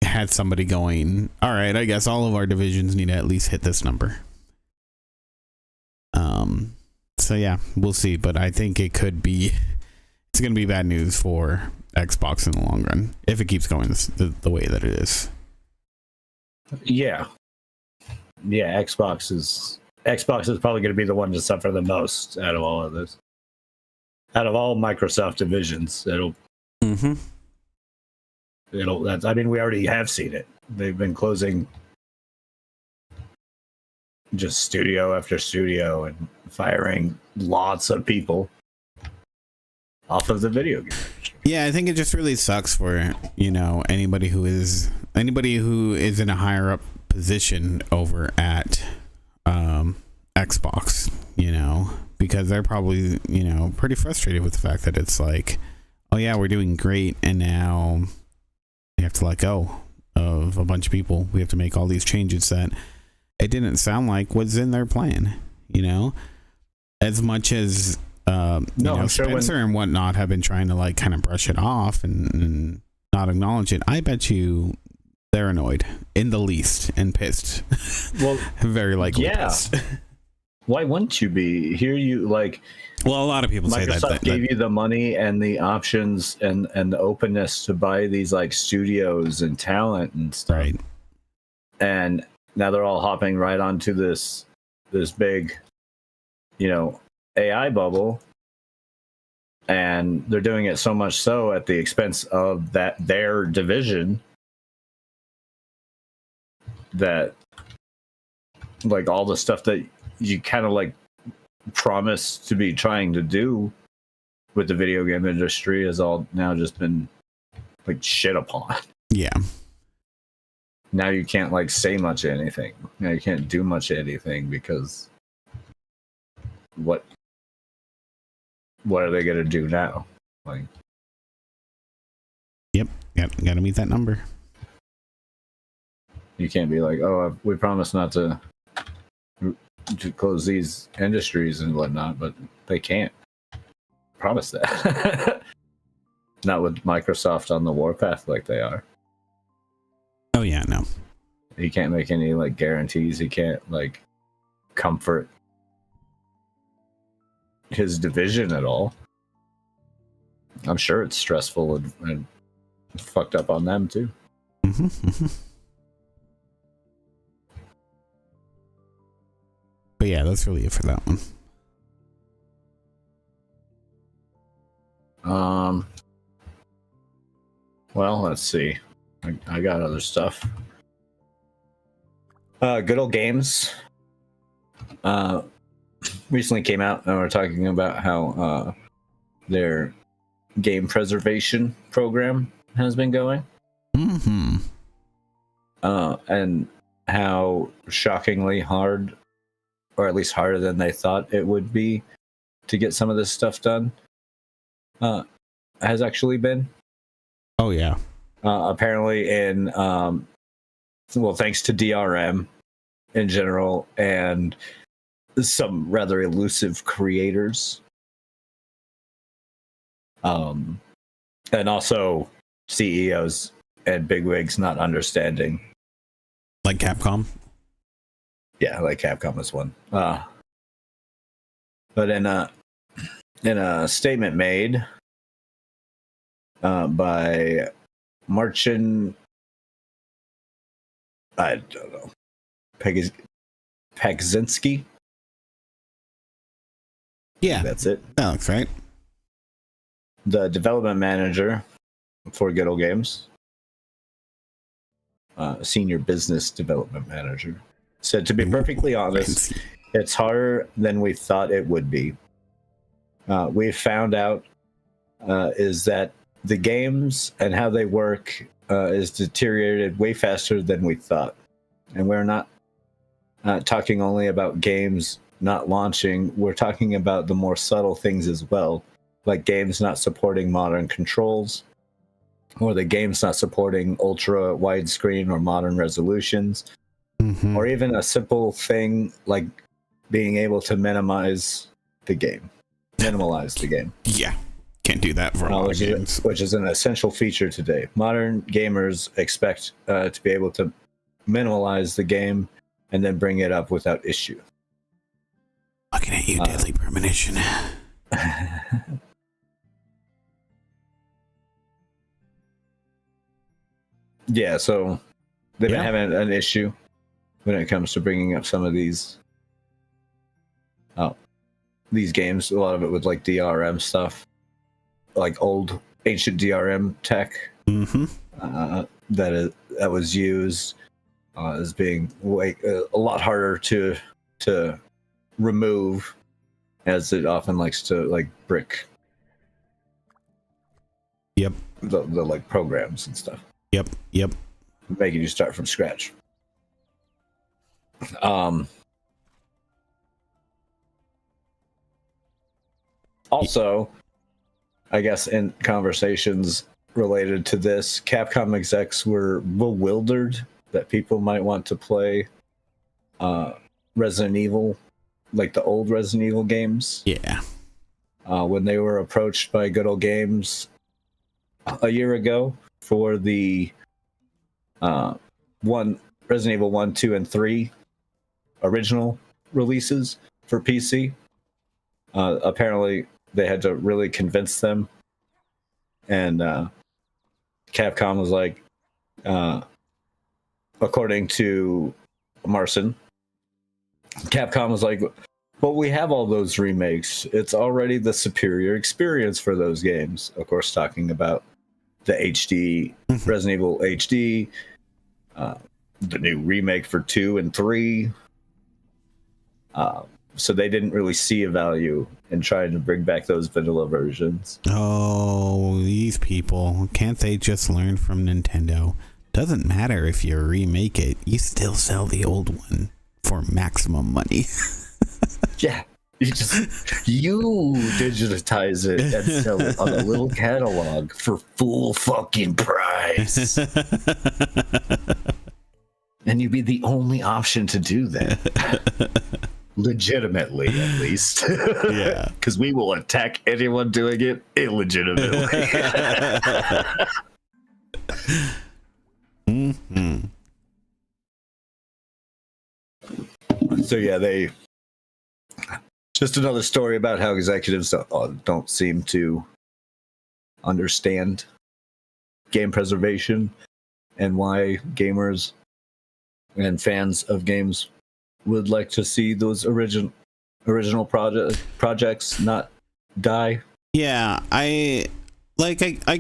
had somebody going, all right, I guess all of our divisions need to at least hit this number. So yeah, we'll see. But I think it's going to be bad news for Xbox in the long run if it keeps going the way that it is. Yeah. Xbox is probably going to be the one to suffer the most out of all of this. Out of all Microsoft divisions, I mean, we already have seen it. They've been closing just studio after studio and firing lots of people off of the video game. Yeah, I think it just really sucks for, anybody who is in a higher up position over at Xbox, because they're probably, pretty frustrated with the fact that it's like, oh yeah, we're doing great, and now we have to let go of a bunch of people. We have to make all these changes that it didn't sound like was in their plan, as much as Spencer and whatnot have been trying to like kind of brush it off and not acknowledge it. I bet you they're annoyed in the least and pissed. Well, very likely pissed. Why wouldn't you be? Here you like. Well, a lot of people say that Microsoft gave you the money and the options and the openness to buy these like studios and talent and stuff. Right. And now they're all hopping right onto this big, AI bubble. And they're doing it so much so at the expense of their division that like all the stuff that you kind of like promised to be trying to do with the video game industry has all now just been like shit upon. Yeah. Now you can't like say much of anything. Now you can't do much of anything because what are they going to do now? Like, yep, gotta meet that number. You can't be like, oh, we promise not to close these industries and whatnot, but they can't promise that. Not with Microsoft on the warpath like they are. Oh yeah, no. He can't make any like guarantees. He can't like comfort his division at all. I'm sure it's stressful and fucked up on them too. But yeah, that's really it for that one. Well, let's see. I got other stuff. Good Old Games recently came out, and we're talking about how their game preservation program has been going. And how shockingly hard, or at least harder than they thought it would be, to get some of this stuff done. has actually been. Oh yeah. Apparently, in thanks to DRM in general and some rather elusive creators, and also CEOs and bigwigs not understanding. Like Capcom. Yeah, like Capcom is one. But in a statement made by Marcin, I don't know, Pagzinski. Yeah, That's it. that looks right. The development manager for Good Old Games, senior business development manager, said, "To be perfectly honest, it's harder than we thought it would be. We found out is that the games and how they work is deteriorated way faster than we thought. And we're not talking only about games not launching. We're talking about the more subtle things as well, like games not supporting modern controls, or the games not supporting ultra widescreen or modern resolutions, or even a simple thing like being able to minimize the game. Yeah, can't do that for a lot of games. Which is an essential feature today. Modern gamers expect to be able to minimize the game and then bring it up without issue." Looking at you, Deadly Premonition. Yeah, so they've been having an issue when it comes to bringing up some of these games. A lot of it with like DRM stuff, like old ancient DRM tech that was used as being a lot harder to remove, as it often likes to like brick. Yep. The like programs and stuff. Yep. Making you start from scratch. Also, I guess in conversations related to this, Capcom execs were bewildered that people might want to play Resident Evil, like the old Resident Evil games. Yeah. When they were approached by Good Old Games a year ago for the Resident Evil 1, 2, and 3 original releases for PC. Apparently, they had to really convince them. And Capcom was like, according to Marcin, Capcom was like, "Well, we have all those remakes. It's already the superior experience for those games." Of course, talking about the HD, Resident Evil HD, the new remake for 2 and 3. So they didn't really see a value in trying to bring back those vanilla versions. Oh, these people. Can't they just learn from Nintendo? Doesn't matter if you remake it, you still sell the old one for maximum money. Yeah. You digitize it and sell it on a little catalog for full fucking price. And you'd be the only option to do that. Legitimately, at least. Yeah. Because we will attack anyone doing it illegitimately. So yeah, just another story about how executives don't seem to understand game preservation and why gamers and fans of games would like to see those original projects not die. Yeah, I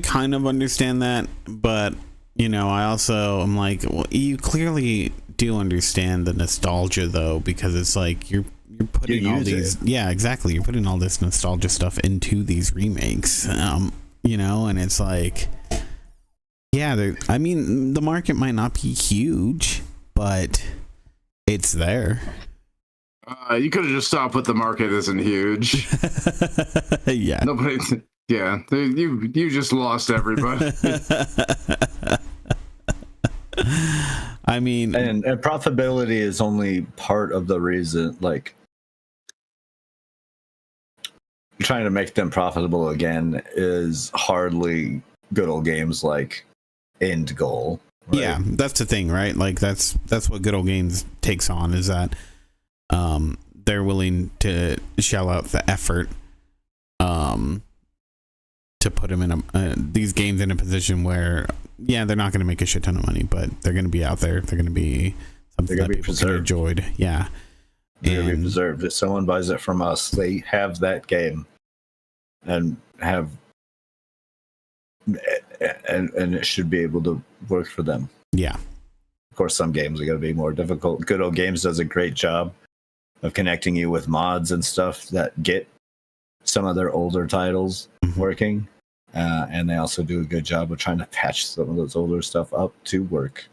kind of understand that, but I also am like, well, you clearly do understand the nostalgia though, because it's like you're putting all these yeah, exactly, you're putting all this nostalgia stuff into these remakes, and it's like, yeah, I mean, the market might not be huge, but it's there. You could have just stopped with the market isn't huge. Yeah. Yeah, you just lost everybody. I mean, and profitability is only part of the reason. Like, trying to make them profitable again is hardly Good Old Games like end goal. Right? Yeah, that's the thing, right? Like that's what Good Old Games takes on, is that they're willing to shell out the effort to put them in these games in a position where, yeah, they're not going to make a shit ton of money, but they're going to be out there. They're going to be something that people can enjoy. Yeah, they're going to be preserved. If someone buys it from us, they have that game and have. And it should be able to work for them. Yeah. Of course, some games are going to be more difficult. Good Old Games does a great job of connecting you with mods and stuff that get some of their older titles working. And they also do a good job of trying to patch some of those older stuff up to work.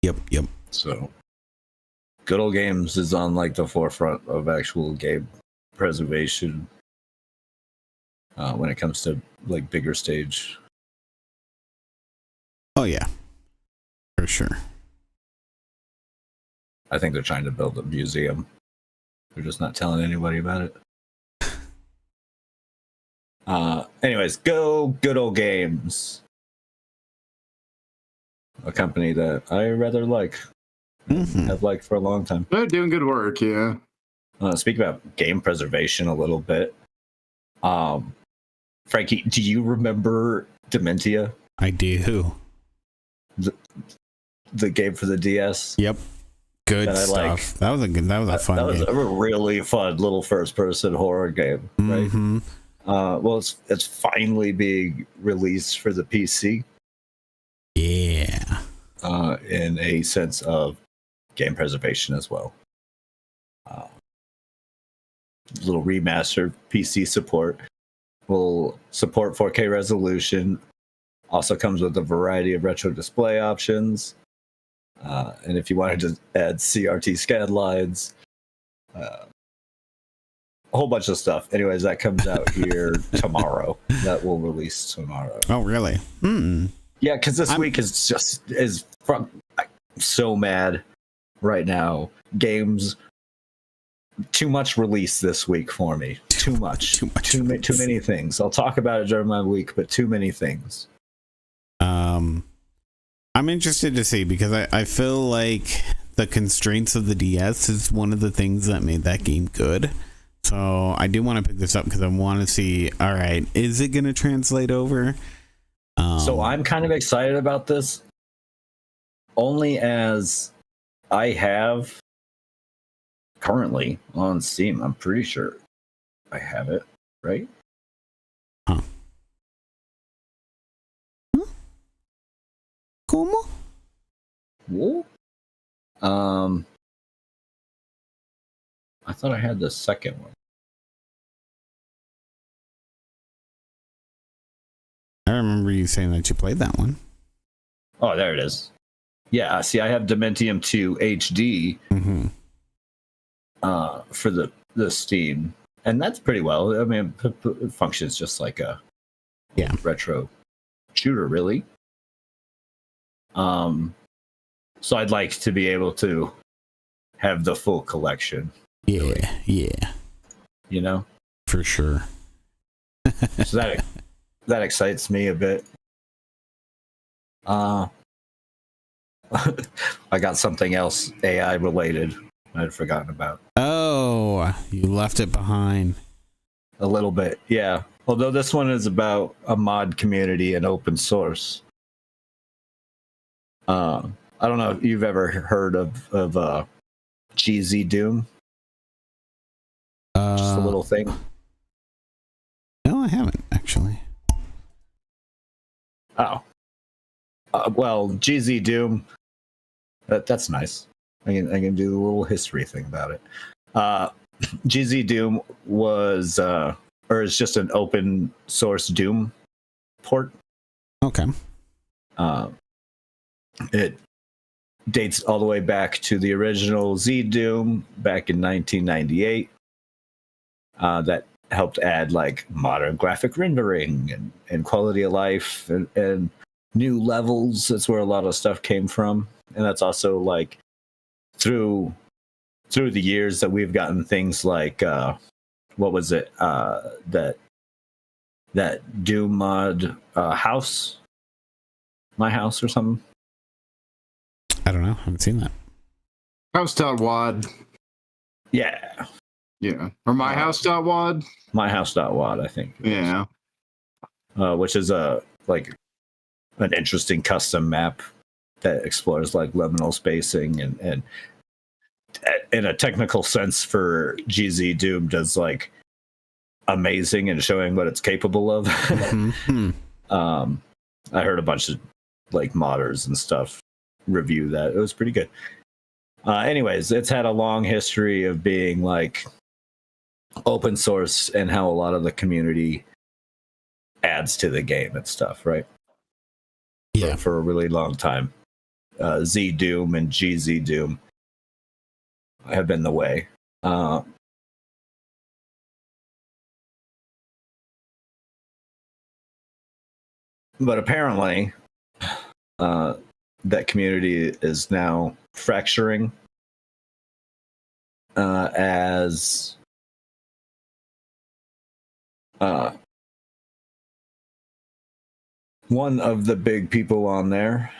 Yep. So, Good Old Games is on like the forefront of actual game preservation when it comes to like bigger stage. Oh yeah, for sure. I think they're trying to build a museum. They're just not telling anybody about it. Anyways, go Good Old Games. A company that I rather like. Have liked for a long time. They're doing good work, yeah. Speaking about game preservation a little bit. Frankie, do you remember Dementia? I do. The game for the DS? Yep. Good stuff. That was a fun game. That was a really fun little first-person horror game, right? Well, it's finally being released for the PC. Yeah. In a sense of game preservation as well. Little remastered PC support. Will support 4K resolution. Also comes with a variety of retro display options. And if you wanted to add CRT scan lines, a whole bunch of stuff. Anyways, that comes out here tomorrow. That will release tomorrow. Oh, really? Yeah, because this week is from. I'm so mad right now. Games. Too much release this week for me. Too many things. I'll talk about it during my week, but too many things. I'm interested to see, because I feel like the constraints of the DS is one of the things that made that game good. So I do want to pick this up because I want to see, all right, is it going to translate over? So I'm kind of excited about this, only as I have currently on Steam. I'm pretty sure I have it, right? Huh. ¿Cómo? What? I thought I had the second one. I remember you saying that you played that one. Oh, there it is. Yeah, see, I have Dementium 2 HD for the Steam, and that's pretty well. I mean, it functions just like a retro shooter, really. So I'd like to be able to have the full collection. Yeah. You know? For sure. So that excites me a bit. I got something else AI related I'd forgotten about. Oh, you left it behind. A little bit, yeah. Although this one is about a mod community and open source. I don't know if you've ever heard of GZ Doom. Just a little thing. No, I haven't actually. Oh. Well, GZ Doom. That's nice. I can do a little history thing about it. GZ Doom was or is just an open source Doom port. Okay. It dates all the way back to the original Z Doom back in 1998. That helped add like modern graphic rendering and quality of life and new levels. That's where a lot of stuff came from. And that's also like through the years that we've gotten things like what was it? That Doom mod house, my house or something. I don't know. I haven't seen that. House.wad. Yeah. Yeah. Or myhouse.wad. Myhouse.wad, I think. Yeah. Which is an interesting custom map that explores like liminal spacing and in a technical sense for GZ, Doom does like amazing and showing what it's capable of. Mm-hmm. I heard a bunch of like modders and stuff review that. It was pretty good. Anyways, it's had a long history of being like open source and how a lot of the community adds to the game and stuff, right? Yeah. For a really long time. Z Doom and GZ Doom have been the way. But apparently, that community is now fracturing as one of the big people on there.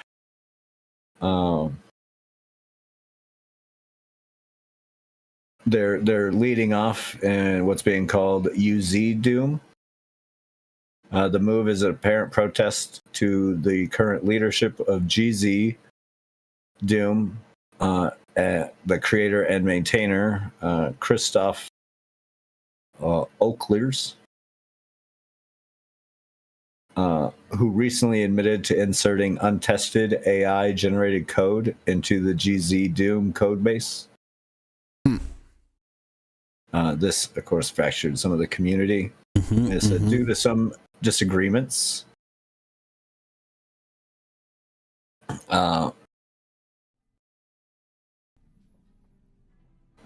They're leading off in what's being called UZ Doom. The move is an apparent protest to the current leadership of GZ Doom, the creator and maintainer, Christoph Oaklers, who recently admitted to inserting untested AI-generated code into the GZ Doom codebase. This, of course, fractured some of the community. Mm-hmm, It said due to some disagreements,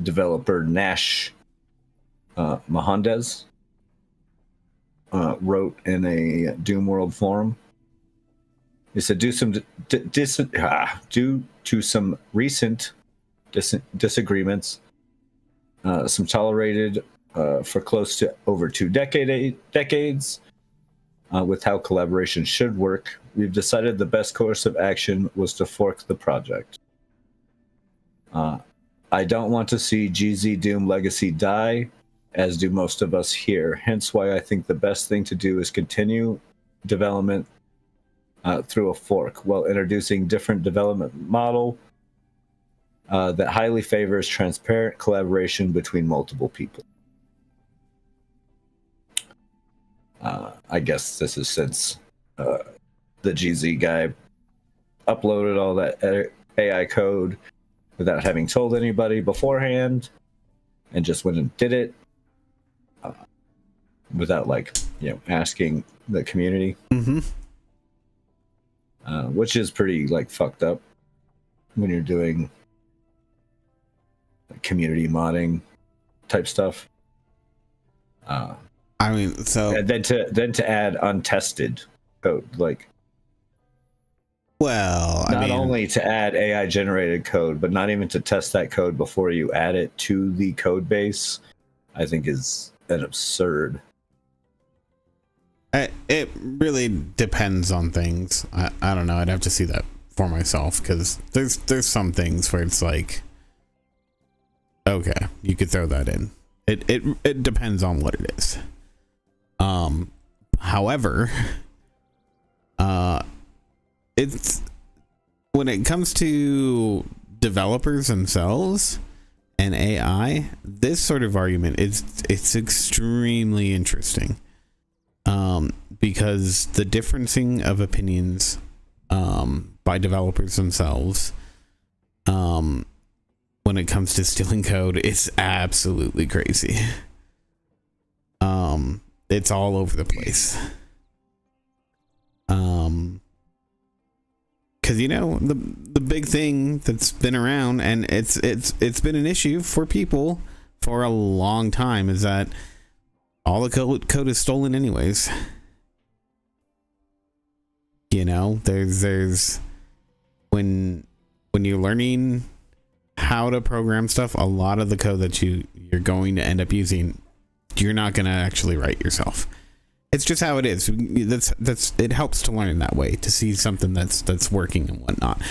developer Nash Mohandes wrote in a Doom World forum. He said, due to some recent disagreements, some tolerated for close to over 2 decades, with how collaboration should work, we've decided the best course of action was to fork the project. I don't want to see GZ Doom legacy die, as do most of us here. Hence why I think the best thing to do is continue development through a fork while introducing different development model that highly favors transparent collaboration between multiple people. I guess this is since the GZ guy uploaded all that AI code without having told anybody beforehand and just went and did it without asking the community. Mm-hmm. Which is pretty fucked up when you're doing community modding type stuff. I mean, so and then to add untested code, not only to add AI generated code, but not even to test that code before you add it to the code base, I think is an absurd. It really depends on things. I don't know. I'd have to see that for myself, because there's some things where it's like, okay, you could throw that in. It depends on what it is. However, it's when it comes to developers themselves and AI, this sort of argument it's extremely interesting. Because the differencing of opinions by developers themselves when it comes to stealing code, it's absolutely crazy. It's all over the place. Because the big thing that's been around, and it's been an issue for people for a long time, is that all the code is stolen anyways. You know, there's when you're learning how to program stuff, a lot of the code that you're going to end up using, you're not going to actually write yourself. It's just how it is. That's it helps to learn that way, to see something that's working and whatnot.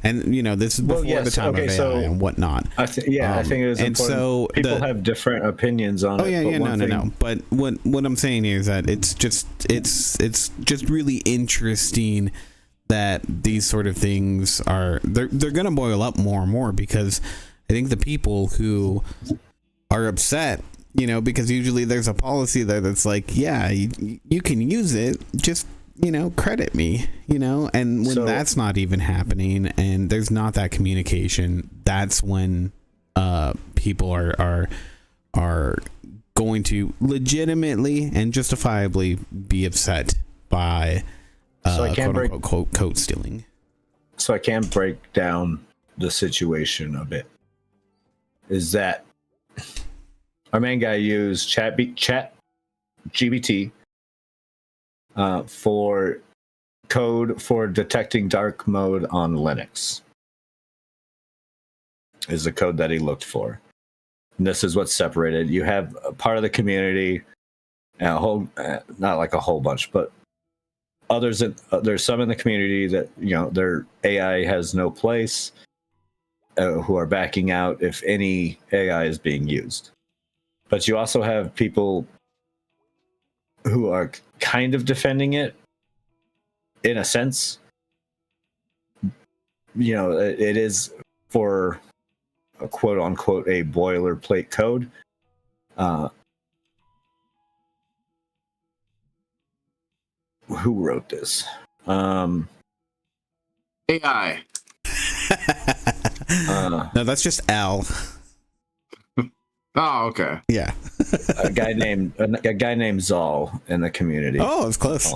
And you know, this is before the time of AI and whatnot. I think it is important. So people have different opinions on it. No. But what I'm saying here is that it's just really interesting that these sort of things they're going to boil up more and more, because I think the people who are upset, you know, because usually there's a policy there that's like, yeah, you can use it, just, you know, credit me, you know, and when that's not even happening and there's not that communication, that's when people are going to legitimately and justifiably be upset by quote unquote code stealing. So I can break down the situation a bit. Is that our main guy used Chat GPT for code for detecting dark mode on Linux. Is the code that he looked for. And this is what's separated. You have a part of the community, a whole, not like a whole bunch, but others. There's some in the community that, you know, their AI has no place, who are backing out if any AI is being used. But you also have people who are kind of defending it in a sense. You know, it is for a quote unquote a boilerplate code. Who wrote this? AI. No, that's just Al. Oh, okay. Yeah. a guy named Zal in the community. Oh, it's close.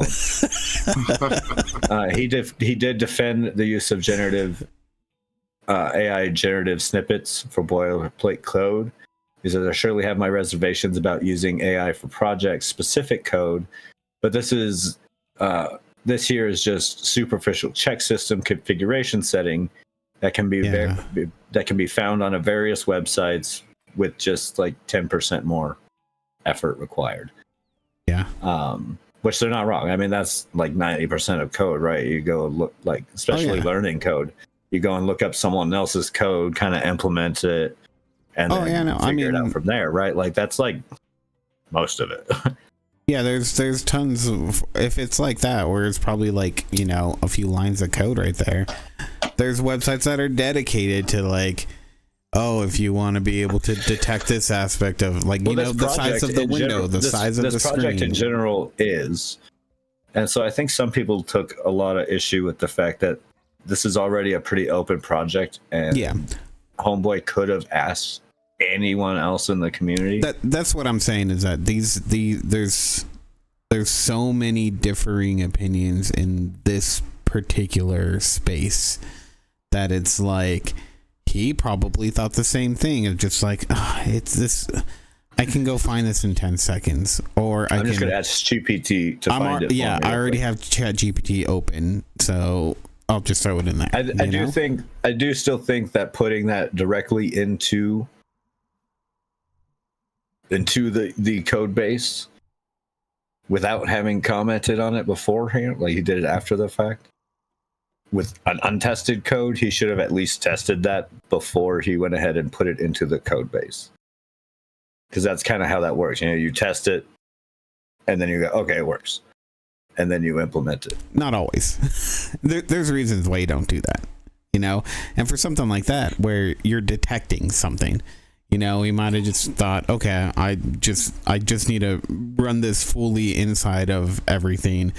He did defend the use of generative AI generative snippets for boilerplate code. He says, I surely have my reservations about using AI for project specific code, but this here is just superficial check system configuration setting that can be that can be found on various websites with just like 10% more effort required. Yeah. Which they're not wrong. I mean, that's like 90% of code, right? You go look, like, especially learning code, you go and look up someone else's code, kind of implement it, and then figure it out from there, right? Like, that's like most of it. Yeah, there's tons of, if it's like that, where it's probably like, you know, a few lines of code right there. There's websites that are dedicated to like, oh, if you want to be able to detect this aspect of, like, you know, the size of the window, the size of the screen. This project in general is. And so I think some people took a lot of issue with the fact that this is already a pretty open project, and Homeboy could have asked anyone else in the community. That's what I'm saying, is that there's so many differing opinions in this particular space that it's like, he probably thought the same thing. It's just like, it's this, I can go find this in 10 seconds, or I'm just going to ask GPT to find it. Yeah, I already have Chat GPT open, so I'll just throw it in there. I do still think that putting that directly into the code base without having commented on it beforehand, like he did it after the fact, with an untested code, he should have at least tested that before he went ahead and put it into the code base. Because that's kind of how that works. You know, you test it, and then you go, okay, it works. And then you implement it. Not always. There's reasons why you don't do that, you know? And for something like that, where you're detecting something, you know, he might have just thought, okay, I just need to run this fully inside of everything,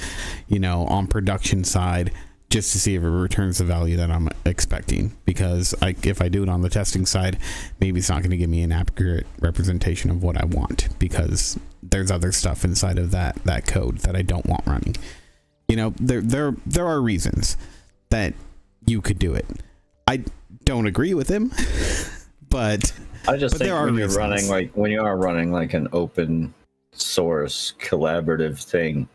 you know, on production side, just to see if it returns the value that I'm expecting. Because if I do it on the testing side, maybe it's not going to give me an accurate representation of what I want, because there's other stuff inside of that code that I don't want running. You know, there are reasons that you could do it. I don't agree with him, but I just think when you are running like an open source collaborative thing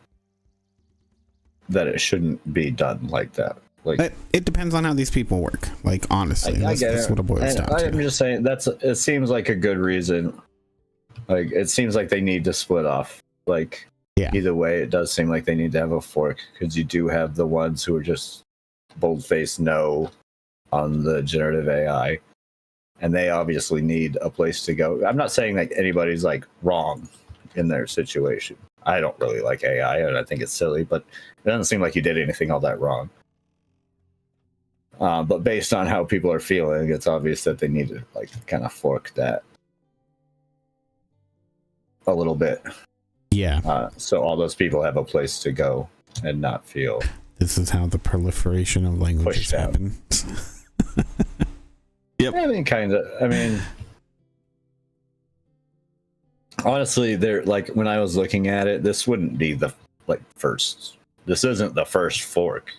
that it shouldn't be done like that. Like, but it depends on how these people work. Like, honestly, that's what it boils down to. I'm just saying it seems like a good reason. Like, it seems like they need to split off. Like, either way, it does seem like they need to have a fork, because you do have the ones who are just bold-faced no on the generative AI, and they obviously need a place to go. I'm not saying that anybody's like wrong in their situation. I don't really like AI, and I think it's silly, but it doesn't seem like you did anything all that wrong. But based on how people are feeling, it's obvious that they need to like kind of fork that a little bit. Yeah. So all those people have a place to go and not feel. This is how the proliferation of languages happen. Yep. I mean, kind of. I mean, honestly, they're like, when I was looking at it, this wouldn't be the first. This isn't the first fork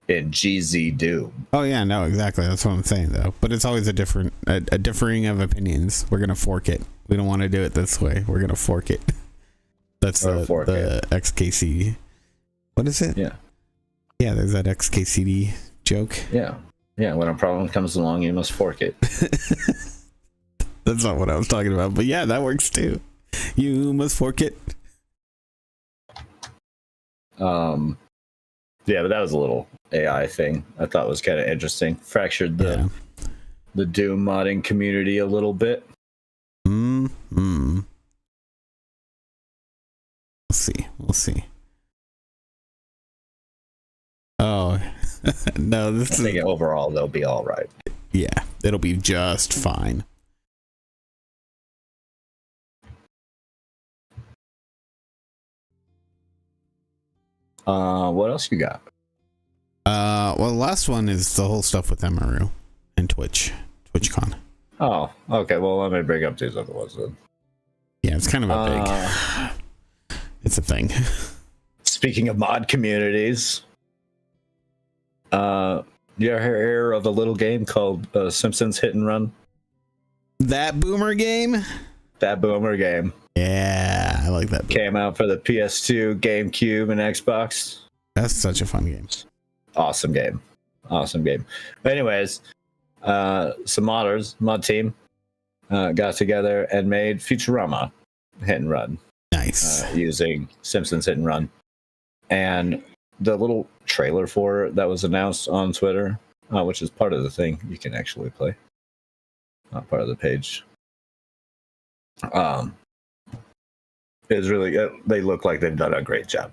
in GZ Doom. Oh yeah, no, exactly. That's what I'm saying though. But it's always a differing of opinions. We're gonna fork it. We don't want to do it this way. We're gonna fork it. That's the XKCD. What is it? Yeah. Yeah, there's that XKCD joke. Yeah. Yeah, when a problem comes along, you must fork it. That's not what I was talking about, but yeah, that works too. You must fork it. Yeah, but that was a little AI thing I thought was kind of interesting. Fractured the Doom modding community a little bit. Mm-hmm. We'll see. Oh, no, I think overall they'll be all right. Yeah, it'll be just fine. What else you got? Well, the last one is the whole stuff with Emeru and TwitchCon. Oh, okay. Well, let me bring up these other ones then. Yeah, it's kind of a big. It's a thing. Speaking of mod communities, you hear of a little game called Simpsons Hit and Run? That boomer game? That boomer game. Yeah, I like that. Came out for the PS2, GameCube, and Xbox. That's such a fun game. Awesome game. But anyways, some mod team got together and made Futurama Hit and Run. Nice. Using Simpsons Hit and Run. And the little trailer for it that was announced on Twitter, which is part of the thing you can actually play, not part of the page. Is really, they look like they've done a great job.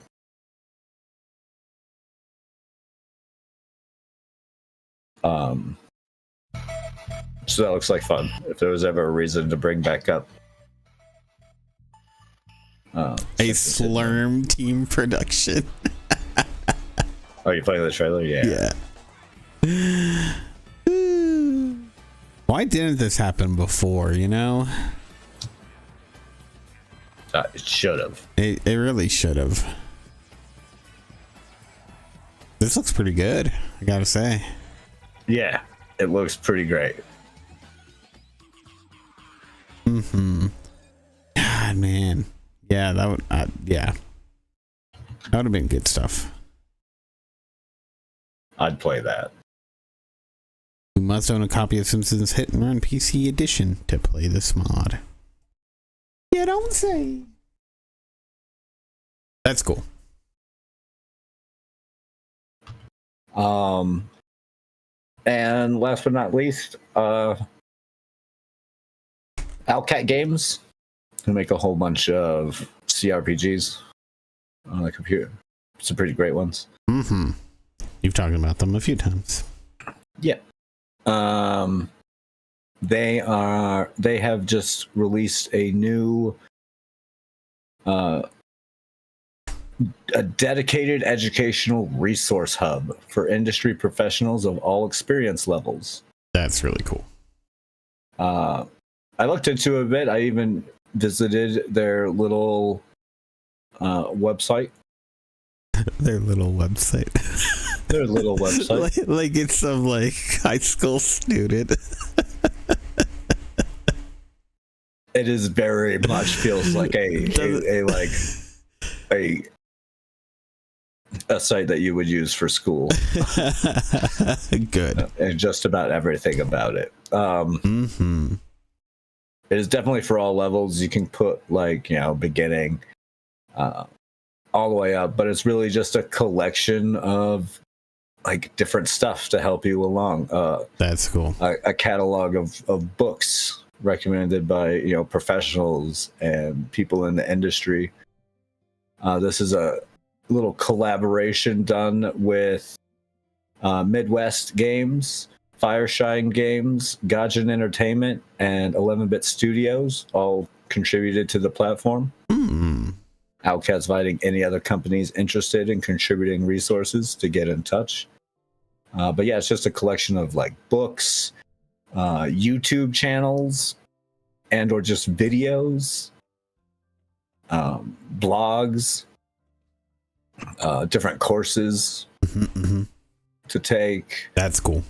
So that looks like fun. If there was ever a reason to bring back up a Slurm team production. Oh, you playing the trailer? Yeah. Why didn't this happen before, you know? It should have. It really should have. This looks pretty good, I gotta say. Yeah, it looks pretty great. God, man. Yeah, that would. Yeah, that would have been good stuff. I'd play that. You must own a copy of Simpsons Hit and Run PC Edition to play this mod. You don't say. That's cool. And last but not least, Owlcat Games, who make a whole bunch of CRPGs on the computer. Some pretty great ones. You've talked about them a few times. Yeah. They have just released a new a dedicated educational resource hub for industry professionals of all experience levels. That's really cool. I looked into it a bit. I even visited their little website. Their little website. Their little website. like it's some like high school student. It is very much feels like a site that you would use for school. Good. And just about everything about it. It is definitely for all levels. You can put like, beginning all the way up, but it's really just a collection of like different stuff to help you along. That's cool. A catalog of books recommended by professionals and people in the industry. This is a little collaboration done with Midwest Games, Fireshine Games, Gaijin Entertainment, and 11-Bit Studios, all contributed to the platform. Owlcat's inviting any other companies interested in contributing resources to get in touch. But yeah, it's just a collection of like books, YouTube channels, and or just videos, blogs, different courses to take. That's cool.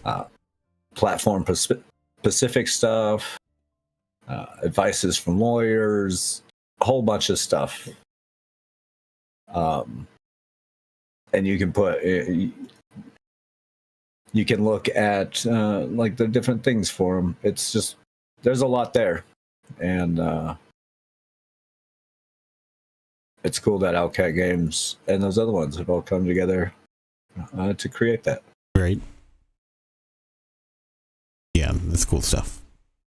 Platform specific stuff, advices from lawyers, a whole bunch of stuff. And you can look at like the different things for them. It's just, there's a lot there. And it's cool that Owlcat Games and those other ones have all come together to create that. Right. Yeah, that's cool stuff.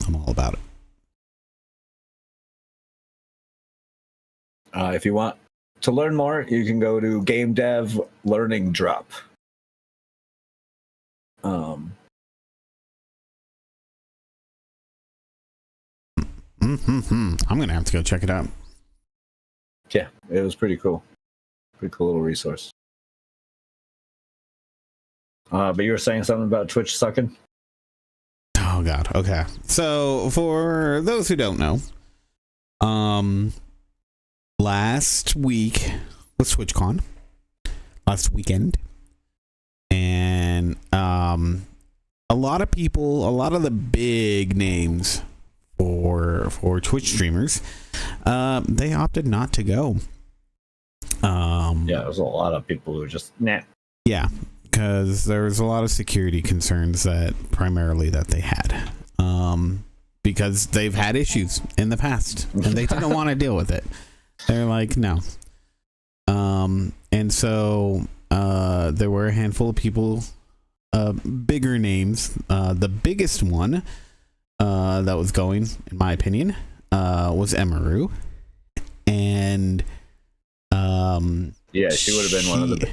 I'm all about it. If you want to learn more, you can go to Game Dev Learning Drop. I'm gonna have to go check it out. Yeah, it was pretty cool. Pretty cool little resource. But you were saying something about Twitch sucking? Oh god. Okay. So for those who don't know, last week was TwitchCon. Last weekend. And a lot of people, a lot of the big names for Twitch streamers, they opted not to go. Yeah, there's a lot of people who just yeah, because there was a lot of security concerns that they had, because they've had issues in the past and they didn't want to deal with it. They're like, no. And so there were a handful of people, bigger names. The biggest one that was going, in my opinion, was Emaru. And yeah, she would have been one of the,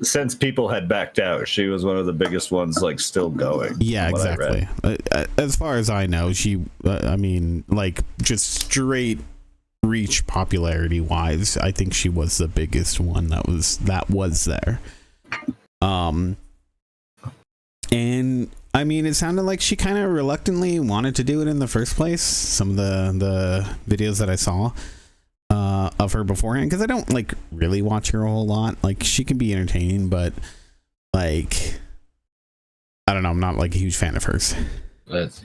since people had backed out, she was one of the biggest ones, like, still going. Yeah, exactly. As far as I know, she I mean, like, just straight reach popularity wise, I think she was the biggest one that was there. And I mean, it sounded like she kind of reluctantly wanted to do it in the first place. Some of the videos that I saw of her beforehand, because I don't like really watch her a whole lot. Like, she can be entertaining, but like, I don't know, I'm not like a huge fan of hers. That's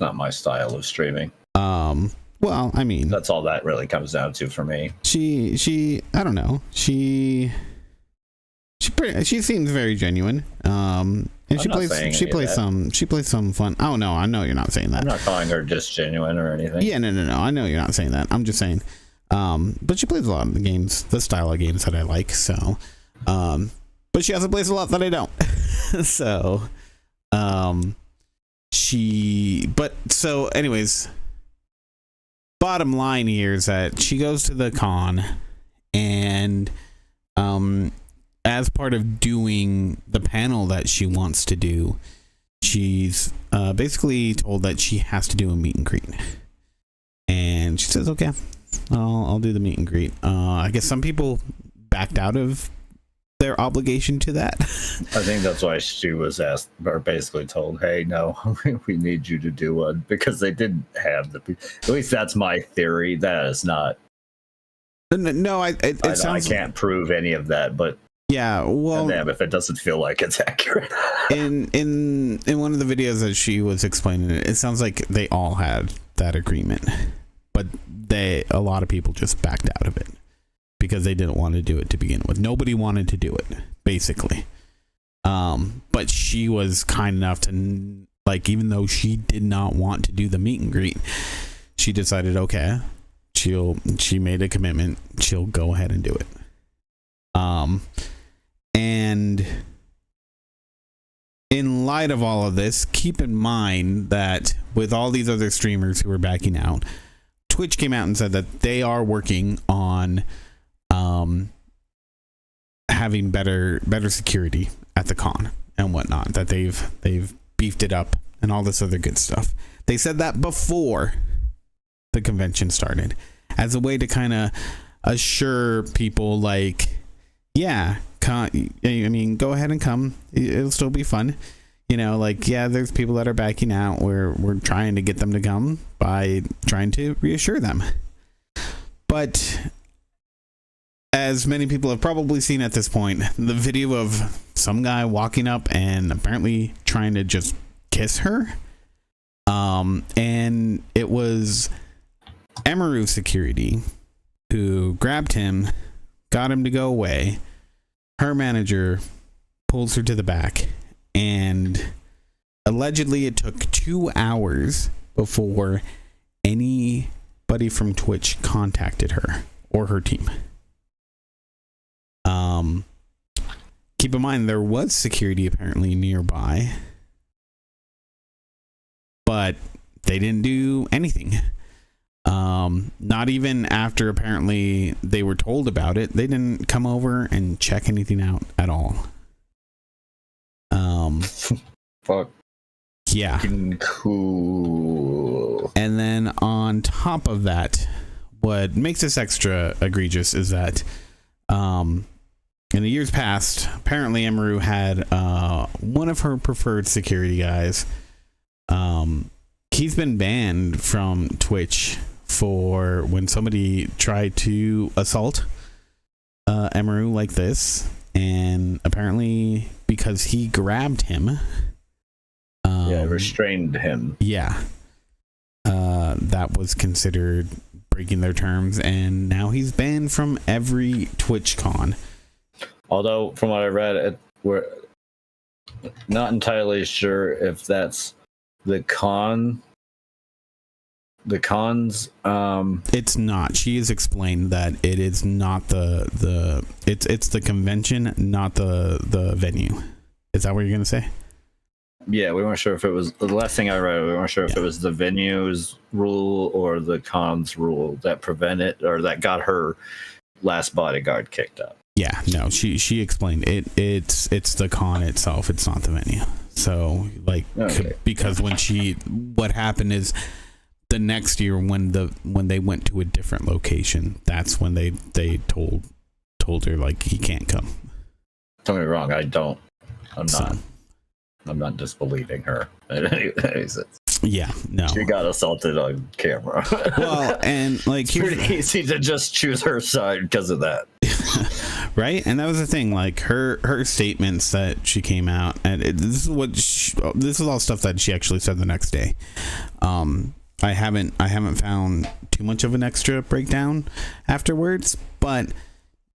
not my style of streaming. Well, I mean, that's all that really comes down to for me. She I don't know, she seems very genuine. And she plays some fun. Oh no, I know you're not saying that. I'm not calling her disgenuine or anything. Yeah, no, I know you're not saying that. I'm just saying, but she plays a lot of the games, the style of games that I like. So, but she also plays a lot that I don't. So, so anyways, bottom line here is that she goes to the con, and as part of doing the panel that she wants to do, she's basically told that she has to do a meet and greet, and she says, okay, I'll do the meet and greet. I guess some people backed out of their obligation to that. I think that's why she was asked, or basically told, hey, no, we need you to do one, because they didn't have at least that's my theory. That is not, no, I can't prove any of that, but yeah, well, damn if it doesn't feel like it's accurate. in one of the videos that she was explaining it sounds like they all had that agreement. a lot of people just backed out of it because they didn't want to do it to begin with. Nobody wanted to do it, basically. But she was kind enough to, like, even though she did not want to do the meet and greet, she decided, okay, she made a commitment. She'll go ahead and do it. And in light of all of this, keep in mind that with all these other streamers who are backing out, Twitch came out and said that they are working on having better security at the con and whatnot, that they've beefed it up and all this other good stuff. They said that before the convention started as a way to kind of assure people, like, yeah, I mean, go ahead and come, it'll still be fun, you know, like, yeah, there's people that are backing out, we're trying to get them to come by trying to reassure them. But as many people have probably seen at this point, the video of some guy walking up and apparently trying to just kiss her, and it was Emiru security who grabbed him, got him to go away. Her manager pulls her to the back, and allegedly it took 2 hours before anybody from Twitch contacted her or her team. Keep in mind, there was security apparently nearby, but they didn't do anything. Not even after apparently they were told about it, they didn't come over and check anything out at all. Fuck. Yeah. Cool. And then on top of that, what makes this extra egregious is that in the years past, apparently Emiru had one of her preferred security guys. He's been banned from Twitch for when somebody tried to assault Emiru like this, and apparently because he grabbed him, restrained him. Yeah, that was considered breaking their terms, and now he's banned from every Twitch con. Although, from what I read, we're not entirely sure if that's the con's. It's not. She has explained that it is not it's the convention, not the venue. Is that what you're gonna say? Yeah, we weren't sure if it was the last thing I read. We weren't sure if it was the venue's rule or the con's rule that prevented or that got her last bodyguard kicked out. Yeah, no, she explained it. It's the con itself. It's not the venue. So, like, okay. Because what happened is the next year when they went to a different location, that's when they told her, like, he can't come. Don't get me wrong. I'm not disbelieving her. Yeah, no. She got assaulted on camera. Well, and like, it's pretty easy to just choose her side because of that. Right? And that was the thing, like her statements that she came out, and this is all stuff that she actually said the next day. I haven't found too much of an extra breakdown afterwards, but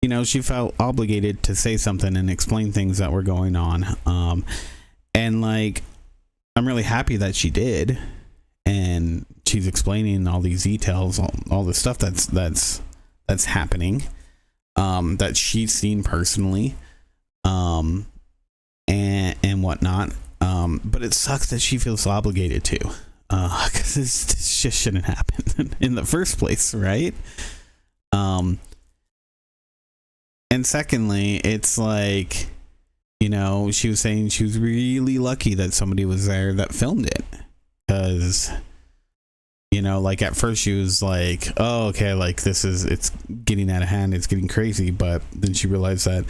you know, she felt obligated to say something and explain things that were going on. And like, I'm really happy that she did, and she's explaining all these details, all the stuff that's happening, that she's seen personally, and whatnot. But it sucks that she feels obligated to, because this just shouldn't happen in the first place, right? And secondly, it's like, you know, she was saying she was really lucky that somebody was there that filmed it, because, you know, like at first she was like, oh, okay, like it's getting out of hand, it's getting crazy, but then she realized that,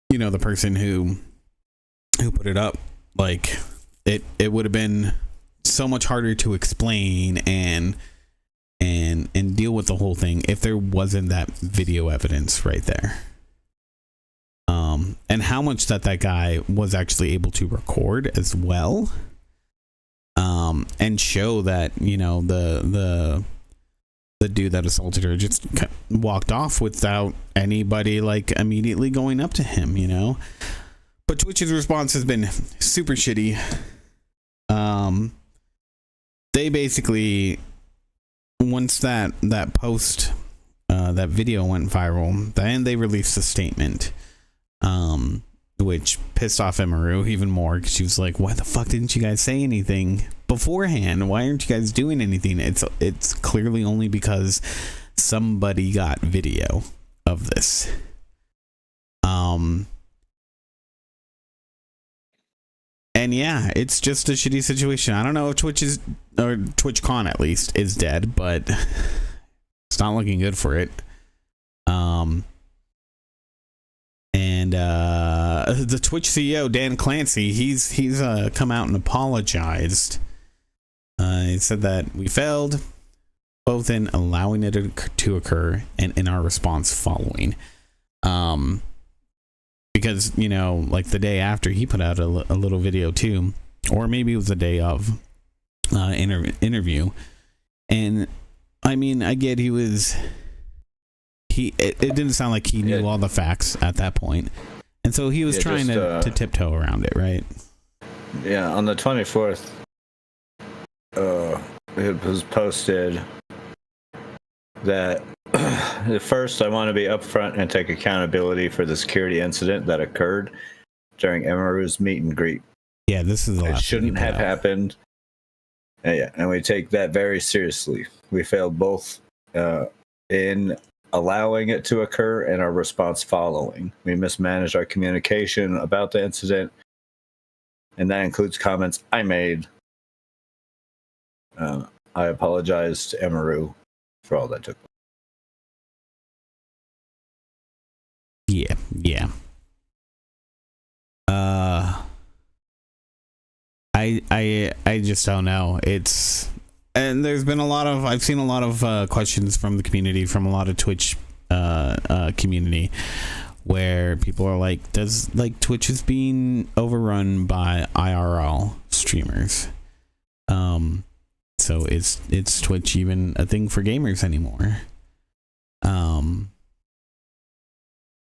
you know, the person who put it up, like it would have been so much harder to explain and deal with the whole thing if there wasn't that video evidence right there. And how much that guy was actually able to record as well, and show that, you know, the the dude that assaulted her just walked off without anybody like immediately going up to him, you know. But Twitch's response has been super shitty. They basically, once that post, that video went viral, then they released a statement, which pissed off Emaru even more, because she was like, why the fuck didn't you guys say anything beforehand? Why aren't you guys doing anything? It's clearly only because somebody got video of this. And yeah, it's just a shitty situation. I don't know if TwitchCon at least is dead, but it's not looking good for it. And the Twitch CEO Dan Clancy, he's come out and apologized. He said that we failed both in allowing it to occur and in our response following. Because, you know, like the day after, he put out a little video too, or maybe it was the day of interview. And I mean, I get it didn't sound like he knew all the facts at that point, and so he was trying to tiptoe around it, right? Yeah, on the 24th, it was posted that first, I want to be upfront and take accountability for the security incident that occurred during Emaru's meet and greet. Yeah, this is the last. It shouldn't have happened. And we take that very seriously. We failed both in allowing it to occur and our response following. We mismanaged our communication about the incident, and that includes comments I made. I apologize to Emaru for all that took place. Yeah. I just don't know. And there's been I've seen a lot of questions from the community, from a lot of Twitch community, where people are like, does like Twitch is being overrun by IRL streamers? So is Twitch even a thing for gamers anymore?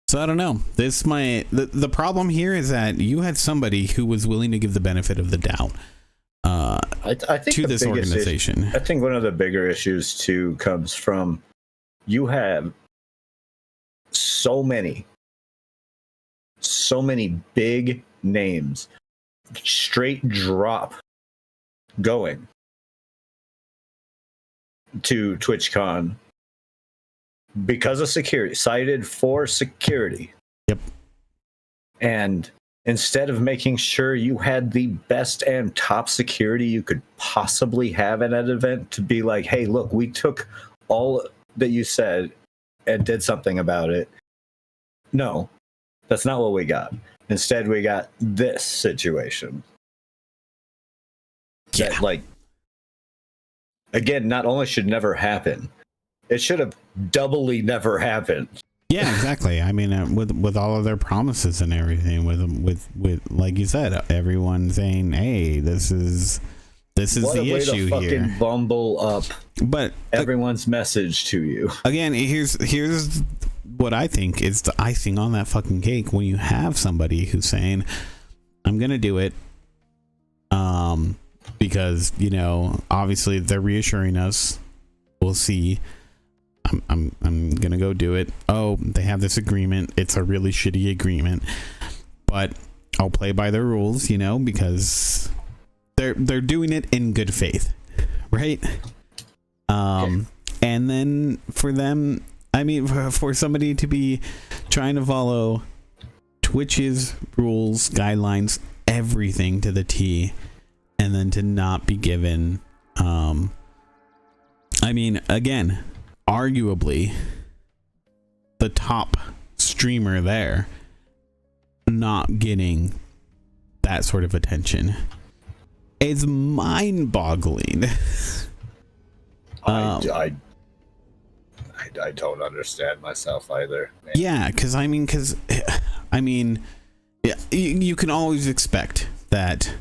So I don't know. The problem here is that you had somebody who was willing to give the benefit of the doubt I think to this organization. I think one of the bigger issues too comes from you have so many big names straight drop going to TwitchCon because of security, cited for security. Yep. And instead of making sure you had the best and top security you could possibly have at an event, to be like, hey, look, we took all that you said and did something about it. No, that's not what we got. Instead, we got this situation. Yeah. That, like, again, not only should never happen, it should have doubly never happened. Yeah, exactly. I mean, with all of their promises and everything, with like you said, everyone saying, "Hey, this is what the issue to here." Fucking bumble up, but everyone's message to you. Again, here's what I think is the icing on that fucking cake. When you have somebody who's saying, "I'm gonna do it," because you know, obviously they're reassuring us. We'll see. I'm gonna go do it. Oh, they have this agreement. It's a really shitty agreement, but I'll play by their rules, you know, because they're doing it in good faith, right? And then for them, I mean, for somebody to be trying to follow Twitch's rules, guidelines, everything to the T, and then to not be given, I mean, again, arguably the top streamer there not getting that sort of attention is mind-boggling. I don't understand myself either, man. Yeah, because I mean, yeah, you can always expect that,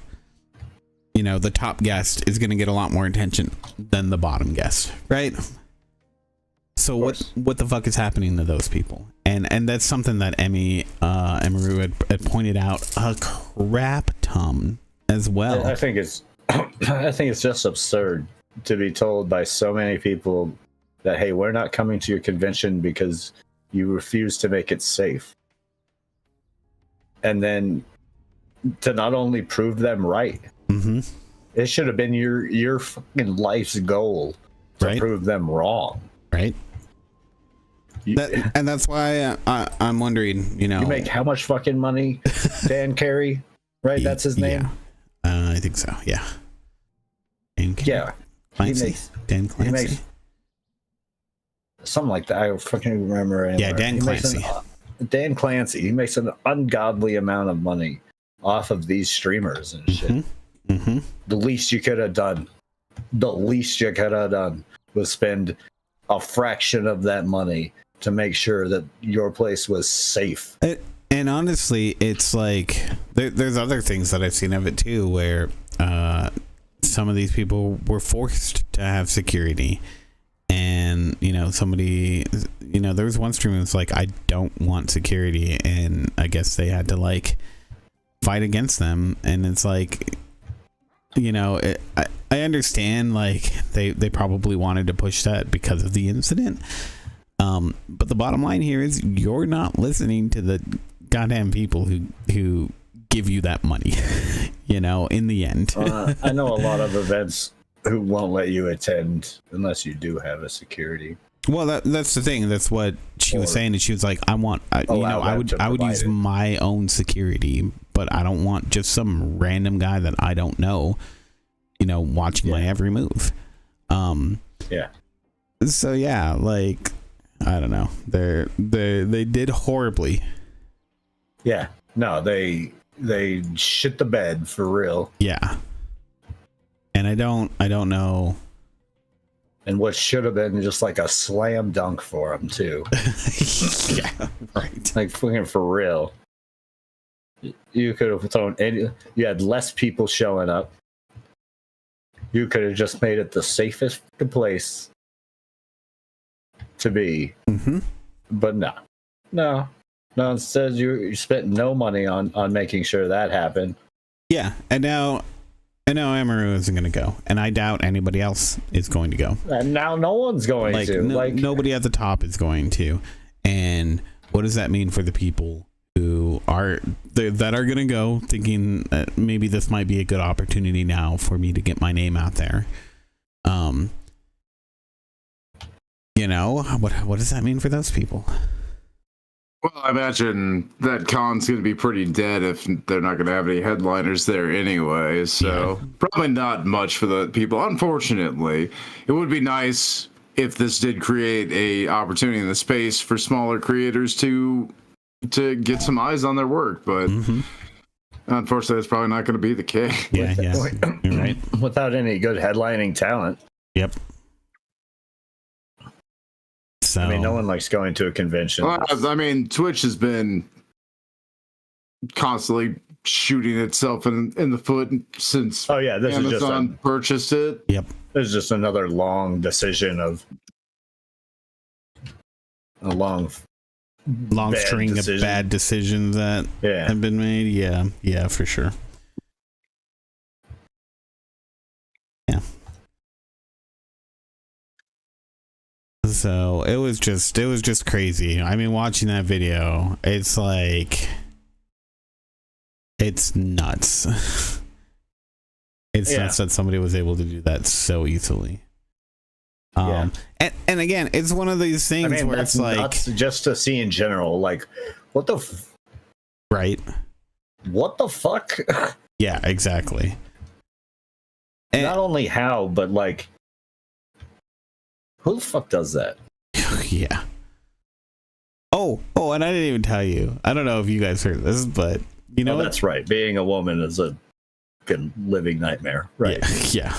you know, the top guest is going to get a lot more attention than the bottom guest, right? So what the fuck is happening to those people? And that's something that Emiru had pointed out a crap ton as well. I think it's just absurd to be told by so many people that, hey, we're not coming to your convention because you refuse to make it safe. And then to not only prove them right, it should have been your fucking life's goal to prove them wrong. Right. And that's why I'm wondering, you make how much fucking money? Dan Carey, right? That's his name? Yeah. I think so, yeah. Yeah. Dan Clancy. He makes something like that. I don't fucking remember anymore. Yeah, Dan Clancy. Dan Clancy. He makes an ungodly amount of money off of these streamers and shit. The least you could have done was spend a fraction of that money to make sure that your place was safe. And honestly, it's like there's other things that I've seen of it too, where some of these people were forced to have security, and somebody, there was one streamer that's like, I don't want security, and I guess they had to like fight against them, and it's like, I understand, like they probably wanted to push that because of the incident, but the bottom line here is you're not listening to the goddamn people who give you that money, in the end. I know a lot of events who won't let you attend unless you do have a security. Well, that's the thing. That's what she was saying. And she was like, I would use my own security, but I don't want just some random guy that I don't know, watching my every move. Yeah. So yeah, like, I don't know. They did horribly. Yeah. No, they shit the bed for real. Yeah. And I don't know. And what should have been just like a slam dunk for them too. Yeah, right. Like fucking for real. You could have thrown you had less people showing up. You could have just made it the safest place to be. But no. Instead you spent no money on making sure that happened. Yeah, and now Emiru isn't going to go, and I doubt anybody else is going to go. And now no one's going to. Nobody at the top is going to. And what does that mean for the people who are going to go, thinking that maybe this might be a good opportunity now for me to get my name out there? What does that mean for those people? Well, I imagine that con's going to be pretty dead if they're not going to have any headliners there anyway. So probably not much for the people. Unfortunately, it would be nice if this did create a opportunity in the space for smaller creators to get some eyes on their work. But unfortunately, that's probably not going to be the case. Yeah, you're right. Without any good headlining talent. Yep. So, I mean, no one likes going to a convention. Well, I mean, Twitch has been constantly shooting itself in the foot since this Amazon is just purchased it. Yep. This is just another long decision of a long string of bad decisions that have been made. Yeah, for sure. Yeah. So it was just crazy. I mean, watching that video, it's like, it's nuts. It's nuts that somebody was able to do that so easily. And again, it's one of these things where it's like, nuts just to see in general, like, what the right? What the fuck? Yeah, exactly. And not only how, but like, who the fuck does that? Yeah. Oh, and I didn't even tell you. I don't know if you guys heard this, but that's right. Being a woman is a fucking living nightmare, right? Yeah.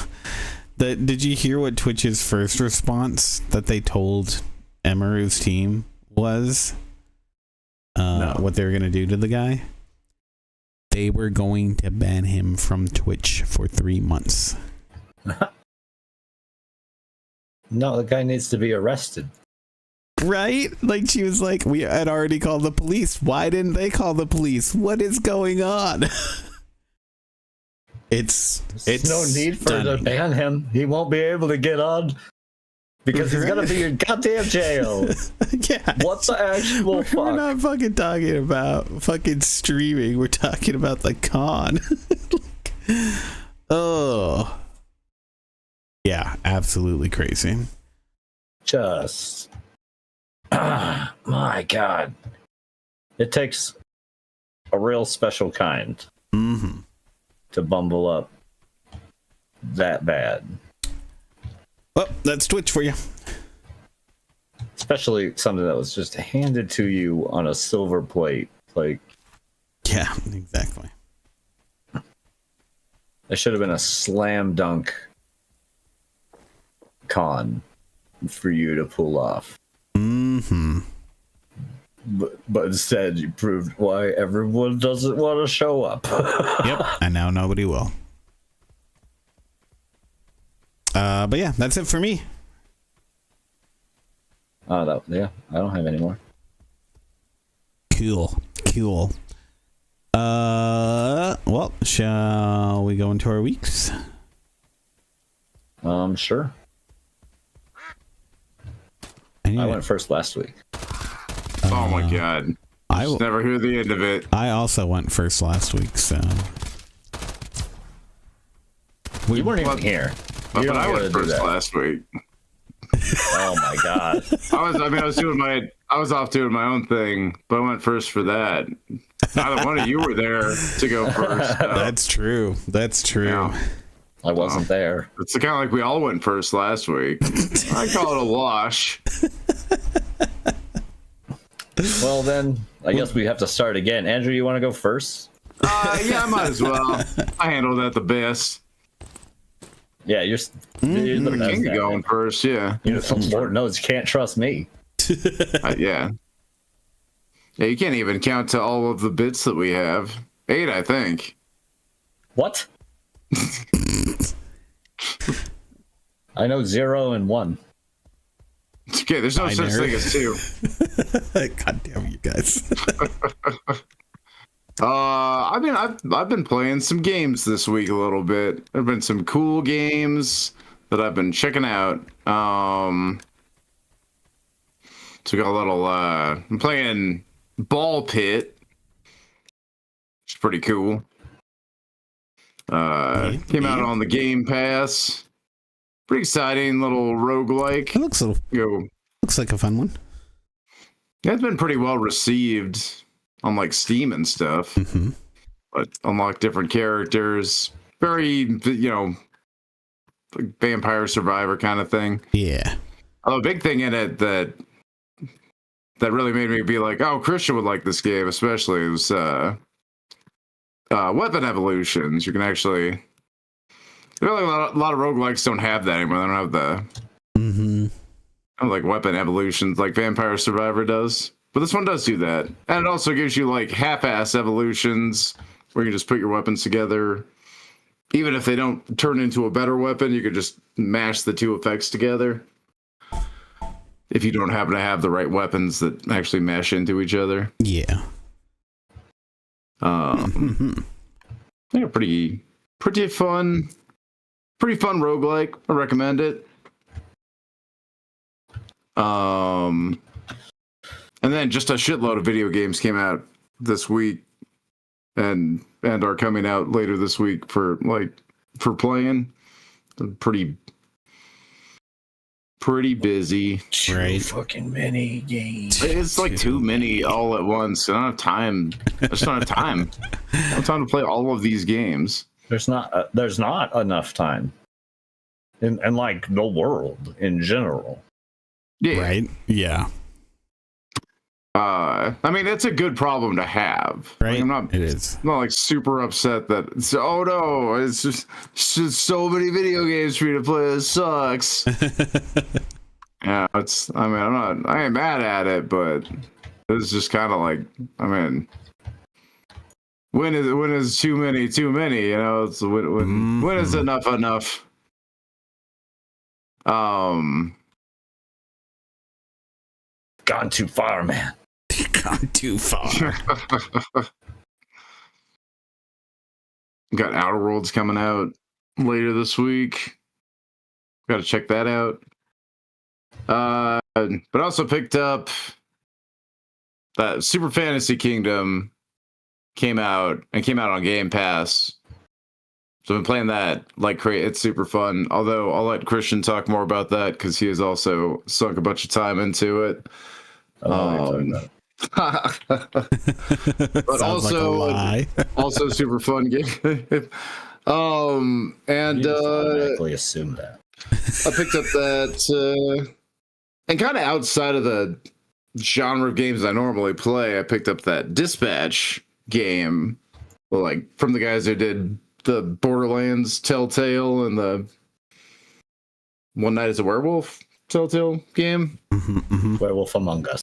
Did you hear what Twitch's first response that they told Emiru's team was? No. What they were going to do to the guy? They were going to ban him from Twitch for 3 months. No, the guy needs to be arrested. Right? Like she was like, we had already called the police. Why didn't they call the police? What is going on? It's no need for to stunning. ban him. He won't be able to get on because he's gonna be in goddamn jail. Yeah. What the actual We're fuck? not fucking talking about fucking streaming. We're talking about the con. Oh. Yeah, absolutely crazy. Just my god. It takes a real special kind Mm-hmm. to bumble up that bad. Well, that's Twitch for you. Especially something that was just handed to you on a silver plate. Like, Yeah, exactly. it should have been a slam dunk con for you to pull off. Mm-hmm. But instead, you proved why everyone doesn't want to show up. Yep, and now nobody will. But yeah, that's it for me. Yeah, I don't have any more. Cool. Well, shall we go into our weeks? Sure. I went first last week. Oh my god. Just never hear the end of it. I also went first last week, so You weren't even here. But I went first last week. Oh my god. I was off doing my own thing, but I went first for that. Neither one of you were there to go first. So. That's true. Yeah. I wasn't there. It's kind of like we all went first last week. I call it a wash. Well, then, I guess we have to start again. Andrew, you want to go first? Yeah, I might as well. I handled that the best. Yeah, you're the best. King going first, yeah. Lord knows you can't trust me. Yeah. Yeah, you can't even count to all of the bits that we have. 8, I think. What? I know 0 and 1. Okay, there's no such thing as 2. God damn you guys. I've been playing some games this week a little bit. There've been some cool games that I've been checking out. So we got a little I'm playing Ball Pit. It's pretty cool. Came out on the Game Pass. Pretty exciting little roguelike. It looks like a fun one. It's been pretty well received on like Steam and stuff. Mm-hmm. But unlock different characters. Very, like Vampire Survivor kind of thing. Yeah. A big thing in it that really made me be like, oh, Christian would like this game, especially. It was weapon evolutions. You can actually. Really, a lot of roguelikes don't have that anymore. They don't have the like weapon evolutions like Vampire Survivor does. But this one does do that. And it also gives you like half-ass evolutions where you can just put your weapons together. Even if they don't turn into a better weapon, you could just mash the two effects together. If you don't happen to have the right weapons that actually mash into each other. Yeah. Yeah, pretty fun. Pretty fun roguelike. I recommend it. And then just a shitload of video games came out this week and are coming out later this week for playing. Pretty busy. Right. Fucking many games. It's like too many all at once. I don't have time. I just don't have time. I don't have time to play all of these games. There's not enough time in like the world in general. Yeah. Right. Yeah. I mean, it's a good problem to have. Right. Like, It is. I'm not like super upset that oh no, it's just so many video games for you to play. It sucks. Yeah, I ain't mad at it, but it's just kind of like, I mean, when is too many? It's when is enough? gone too far, man. Gone too far. Got Outer Worlds coming out later this week. Got to check that out. But also picked up that Super Fantasy Kingdom came out on Game Pass. So I've been playing that like crazy. It's super fun. Although I'll let Christian talk more about that because he has also sunk a bunch of time into it. But Sounds also, like a lie. also super fun game. And You just automatically assume that. I picked up that, and kind of outside of the genre of games I normally play, I picked up that Dispatch game, well, like from the guys who did the Borderlands Telltale and the One Night as a Werewolf Telltale game. Werewolf Among Us.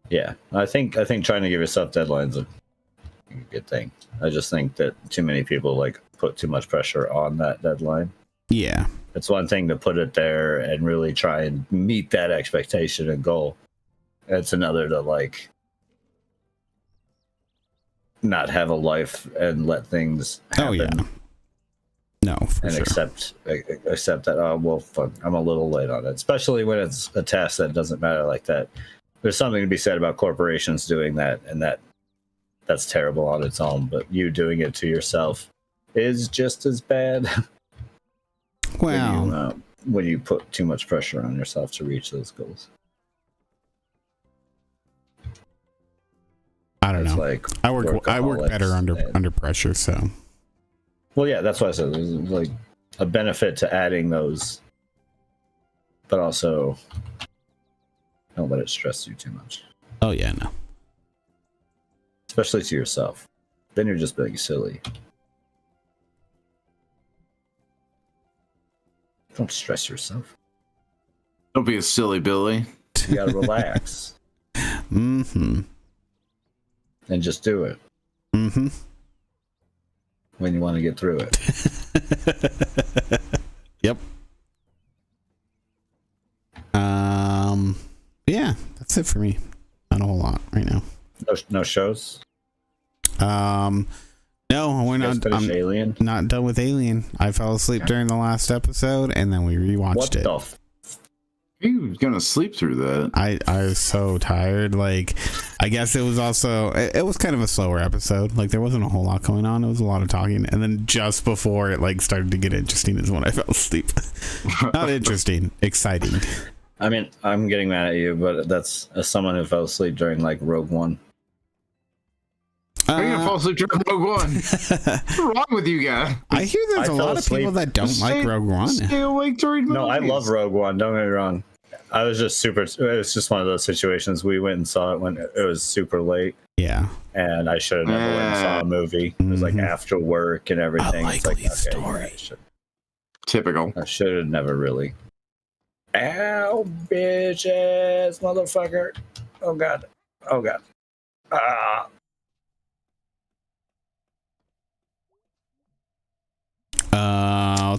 Yeah, I think trying to give yourself deadlines is a good thing. I just think that too many people like put too much pressure on that deadline. Yeah. It's one thing to put it there and really try and meet that expectation and goal. It's another to like not have a life and let things happen. Oh yeah. No, for and sure. accept that. Oh well, fuck, I'm a little late on it, especially when it's a task that doesn't matter like that. There's something to be said about corporations doing that, and that's terrible on its own. But you doing it to yourself is just as bad. Well, when you put too much pressure on yourself to reach those goals. I don't know. Like I work better under pressure, so. Well, yeah, that's why I said there's like a benefit to adding those, but also don't let it stress you too much. Oh yeah, no. Especially to yourself. Then you're just being silly. Don't stress yourself. Don't be a silly Billy. You gotta relax. Mm-hmm. And just do it. Mm-hmm. When you want to get through it. Yep. Yeah, that's it for me. Not a whole lot right now. No shows? No, we're not. I'm Alien? not done with Alien. I fell asleep during the last episode, and then we rewatched it. You gonna sleep through that? I was so tired. Like, I guess it was also it was kind of a slower episode. Like, there wasn't a whole lot going on. It was a lot of talking, and then just before it like started to get interesting is when I fell asleep. Not interesting, exciting. I mean, I'm getting mad at you, but that's as someone who fell asleep during like Rogue One. Are you gonna fall asleep during Rogue One? What's wrong with you guys? I hear there's a lot of people that don't like Rogue One. Stay awake during movies. No, I love Rogue One. Don't get me wrong. I was just super. It was just one of those situations. We went and saw it when it was super late. Yeah. And I should have never went and saw a movie. It was like after work and everything. It's like, okay, story. Typical. I should have never really. Ow, bitch ass motherfucker. Oh god. Oh god. Ah.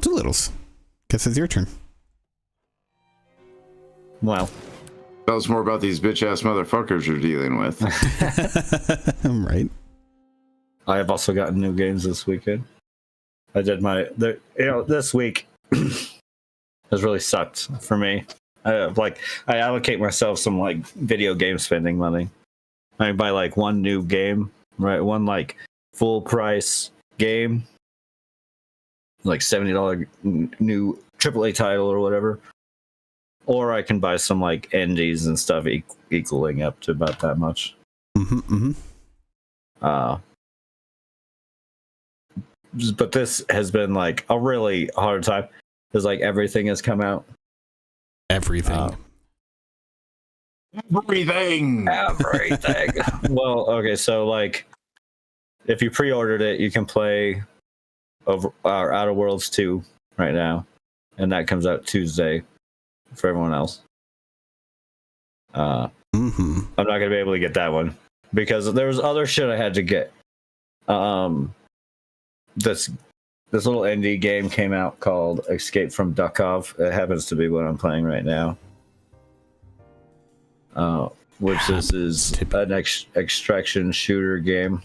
Doolittles. Guess it's your turn. Well. Tell us more about these bitch ass motherfuckers you're dealing with. Right. I have also gotten new games this weekend. I did this week has really sucked for me. I allocate myself some like video game spending money. I buy like one new game, right? One like full price game, like $70 new AAA title or whatever. Or I can buy some like indies and stuff equaling up to about that much. But this has been like a really hard time because like everything has come out. Everything. Everything. Well, okay, so like if you pre-ordered it, you can play Outer Worlds 2 right now, and that comes out Tuesday for everyone else. I'm not gonna be able to get that one because there was other shit I had to get. This little indie game came out called Escape from Duckov. It happens to be what I'm playing right now. Which is an extraction shooter game.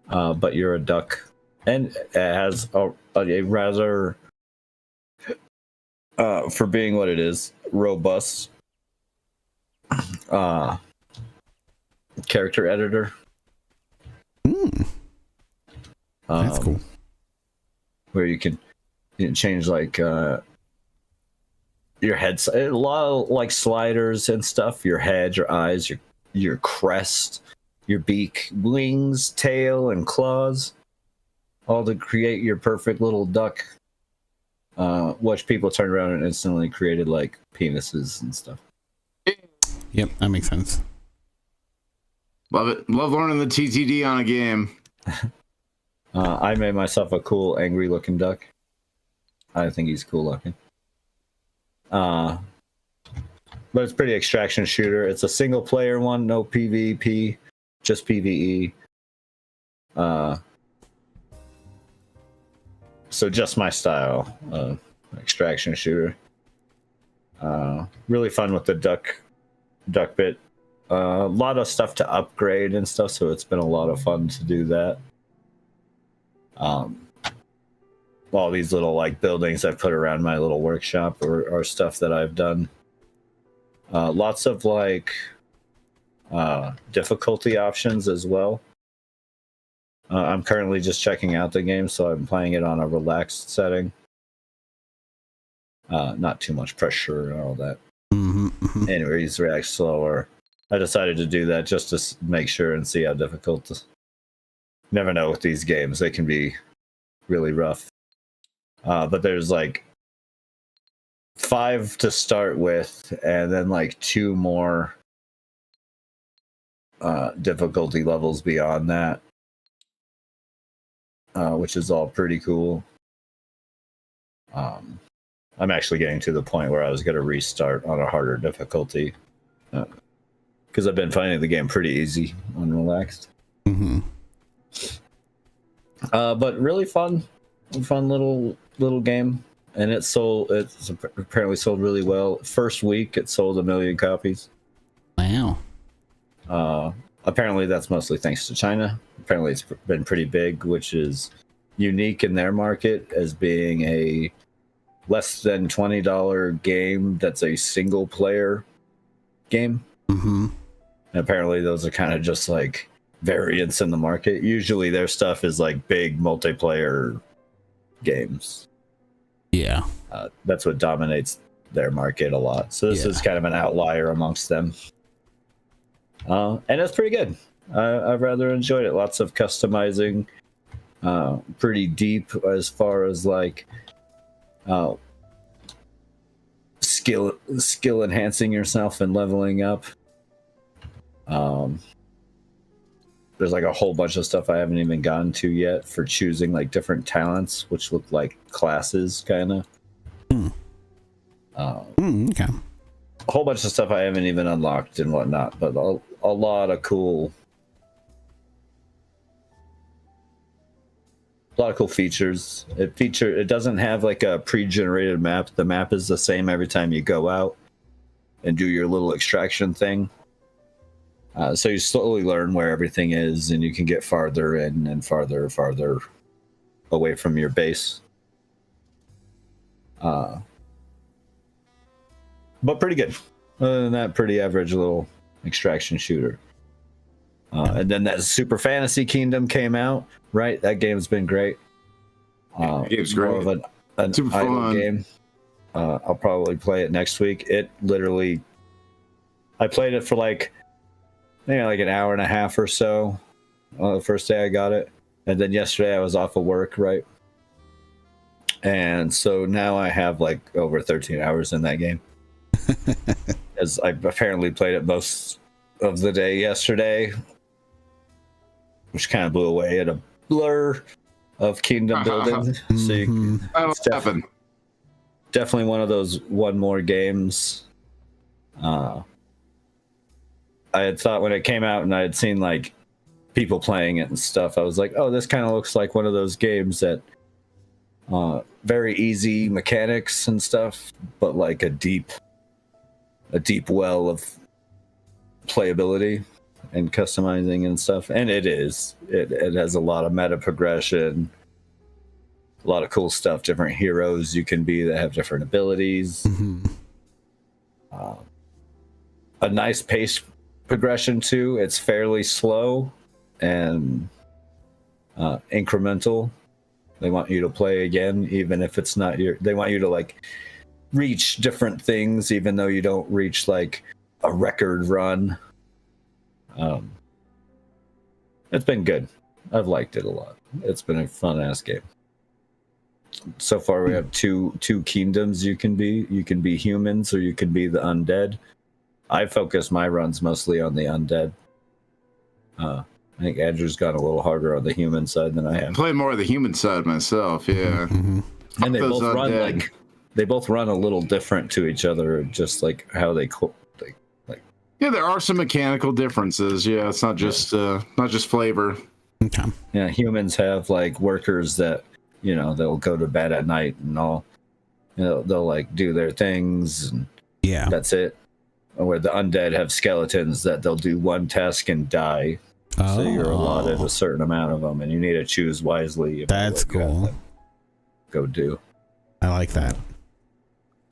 But you're a duck. And it has a rather, for being what it is, robust character editor. That's cool. Where you can change like your head, a lot of like sliders and stuff. Your head, your eyes, your crest, your beak, wings, tail, and claws, all to create your perfect little duck. Watch people turn around and instantly created like penises and stuff. Yep, that makes sense. Love it. Love learning the TTD on a game. I made myself a cool, angry-looking duck. I think he's cool looking. but it's pretty extraction shooter. It's a single player one, no PvP, just PvE. So just my style, extraction shooter. Really fun with the duck bit. A lot of stuff to upgrade and stuff, so it's been a lot of fun to do that. All these little like buildings I put around my little workshop are stuff that I've done. Lots of like difficulty options as well. I'm currently just checking out the game, so I'm playing it on a relaxed setting. Not too much pressure and all that. Anyways, react slower. I decided to do that just to make sure and see how difficult. You never know with these games; they can be really rough. But there's like 5 to start with, and then like 2 more difficulty levels beyond that, which is all pretty cool. I'm actually getting to the point where I was going to restart on a harder difficulty because I've been finding the game pretty easy and relaxed. But really fun little game, and it's apparently sold really well. First week, it sold 1 million copies. Wow. Apparently, that's mostly thanks to China. Apparently, it's been pretty big, which is unique in their market as being a less than $20 game that's a single player game. And apparently, those are kind of just like variants in the market. Usually, their stuff is like big multiplayer games. Yeah. That's what dominates their market a lot. So this is kind of an outlier amongst them. And it's pretty good. I've rather enjoyed it. Lots of customizing, pretty deep as far as like skill enhancing yourself and leveling up. There's like a whole bunch of stuff I haven't even gotten to yet for choosing like different talents, which look like classes kind of. Okay. A whole bunch of stuff I haven't even unlocked and whatnot, but a lot of cool features. It doesn't have like a pre-generated map. The map is the same every time you go out and do your little extraction thing. So you slowly learn where everything is, and you can get farther in and farther away from your base. But pretty good. Other than that, pretty average little extraction shooter. And then that Super Fantasy Kingdom came out, right? That game's been great. Game's more great. of an Super idle fun game. I'll probably play it next week. I played it for like maybe like an hour and a half or so the first day I got it. And then yesterday I was off of work, right? And so now I have like over 13 hours in that game. As I apparently played it most of the day yesterday, which kind of blew away at a blur of kingdom building. So That'll happen. Definitely one of those one more games. I had thought when it came out and I had seen like people playing it and stuff, I was like, oh, this kind of looks like one of those games that very easy mechanics and stuff, but like a deep well of playability and customizing and stuff. And it has a lot of meta progression, a lot of cool stuff, different heroes you can be that have different abilities. A nice pace progression too. It's fairly slow and incremental. They want you to play again, even if it's not they want you to like reach different things, even though you don't reach like a record run. It's been good. I've liked it a lot. It's been a fun ass game. So far we have two kingdoms you can be. You can be humans or you can be the undead. I focus my runs mostly on the undead. I think Andrew's gone a little harder on the human side than I have. Play more of the human side myself, yeah. And they Those both run undead. like they both run a little different to each other, just like how they Yeah, there are some mechanical differences. Yeah, it's not just flavor. Okay. Yeah, humans have like workers that, you know, they'll go to bed at night and all, you know, they'll like do their things and Yeah. that's it. Where the undead have skeletons that they'll do one task and die. So you're allotted a certain amount of them, and you need to choose wisely. That's cool. Go do. I like that.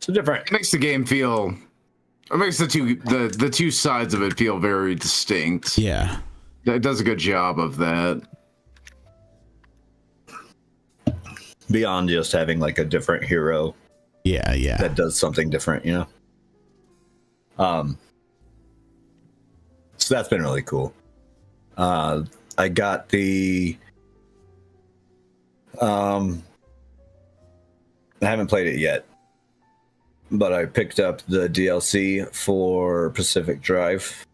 So different. It makes the game feel. It makes the two sides of it feel very distinct. Yeah. It does a good job of that. Beyond just having like a different hero Yeah. Yeah. that does something different, you know. So that's been really cool. I got the I haven't played it yet, but I picked up the DLC for Pacific Drive.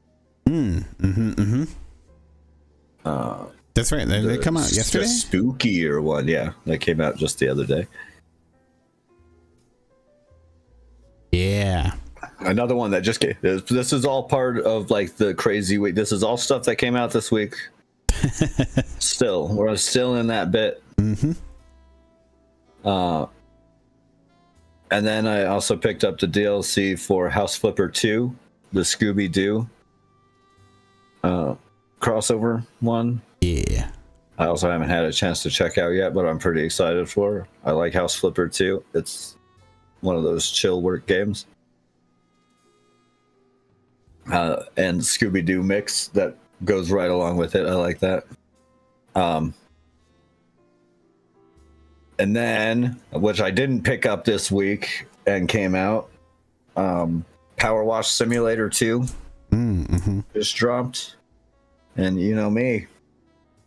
Mm-hmm. That's right. They come out yesterday. The spookier one, yeah. That came out just the other day. Yeah. Another one that just came. This is all part of like the crazy week. This is all stuff that came out this week. We're still in that bit. Mm-hmm. And then I also picked up the DLC for House Flipper 2, the Scooby-Doo crossover one. Yeah. I also haven't had a chance to check out yet, but I'm pretty excited for it. I like House Flipper 2. It's one of those chill work games. And Scooby-Doo mix that goes right along with it. I like that. And then, which I didn't pick up this week and came out, Power Wash Simulator 2 just dropped. And you know me,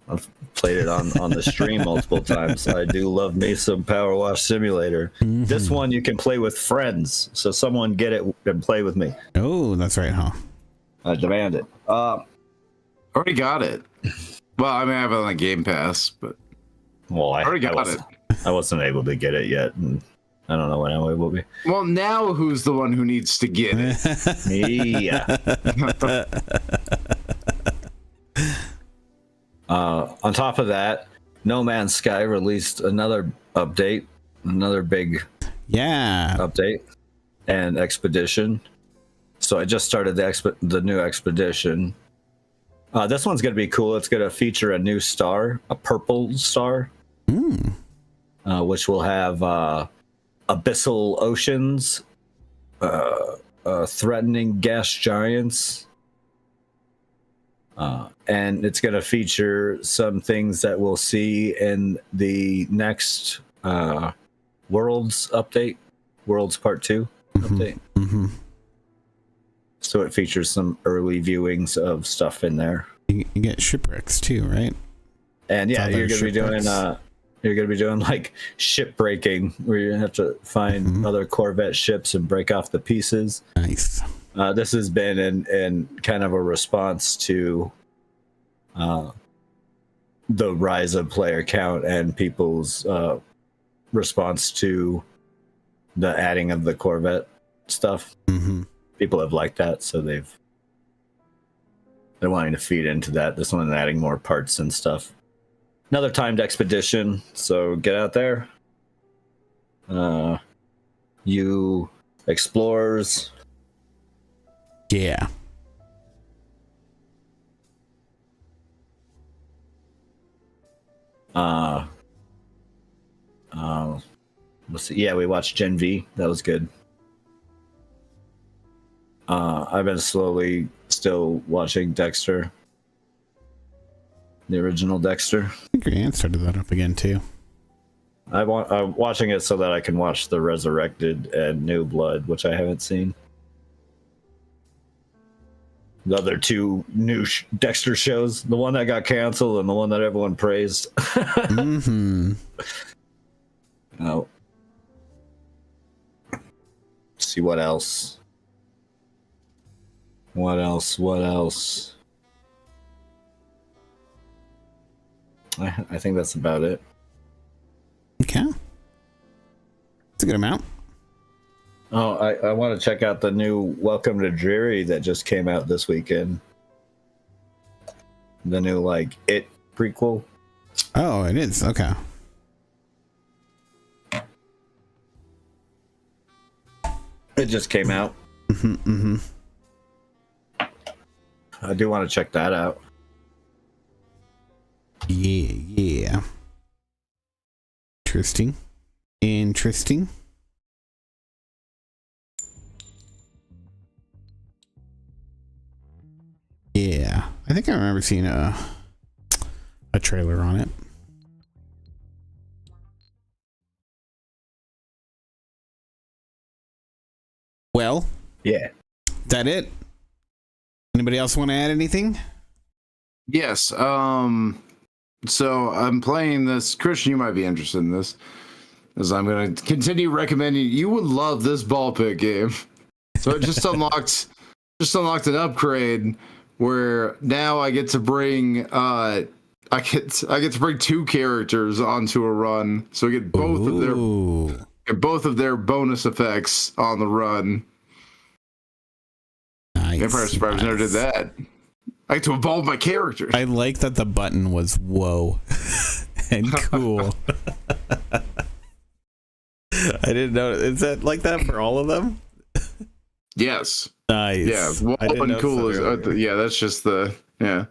I've played it on the stream multiple times. I do love me some Power Wash Simulator. This one you can play with friends, so someone get it and play with me. Oh, that's right, huh? I demand it. Already got it. Well, I mean, I have it on the Game Pass, but Well, I already got it. I wasn't able to get it yet, and I don't know when I will be. Well, now who's the one who needs to get it? Yeah. On top of that, No Man's Sky released another update, another big Yeah. update, and Expedition. So I just started the new Expedition. This one's going to be cool. It's going to feature a new star, a purple star, which will have abyssal oceans, threatening gas giants, and it's going to feature some things that we'll see in the next Worlds update, Worlds Part 2 update. Mm-hmm. So it features some early viewings of stuff in there. You get shipwrecks too, right? And yeah, Other you're gonna be doing like ship breaking, where you have to find other Corvette ships and break off the pieces. Nice. This has been in kind of a response to the rise of player count and people's response to the adding of the Corvette stuff. Mm-hmm. People have liked that, so they're wanting to feed into that. This one adding more parts and stuff. Another timed expedition, so get out there. You explorers. Yeah. Let's see. Yeah, we watched Gen V. That was good. I've been slowly still watching Dexter. The original Dexter. I think your aunt started that up again too. I'm watching it so that I can watch The Resurrected and New Blood, which I haven't seen. The other two new Dexter shows, the one that got canceled and the one that everyone praised. Mm-hmm. Oh. See what else. What else? I think that's about it. Okay. It's a good amount. Oh, I want to check out the new Welcome to Dreary that just came out this weekend. The new like It prequel. Oh, it is. Okay. It just came out. I do want to check that out. Yeah. Interesting. Yeah, I think I remember seeing a trailer on it. Well, Yeah. that it? Anybody else want to add anything? Yes. So I'm playing this. Christian, you might be interested in this, as I'm going to continue recommending. You would love this ball pit game. So it just unlocked an upgrade where now I get to bring I get to bring 2 characters onto a run. So I get both of their bonus effects on the run. Nice. Empire Survivors never did that. I get to evolve my characters. I like that the button was whoa and cool. I didn't know. Is that like that for all of them? Yes. Nice. Yeah. Whoa and cool is yeah. That's just the yeah.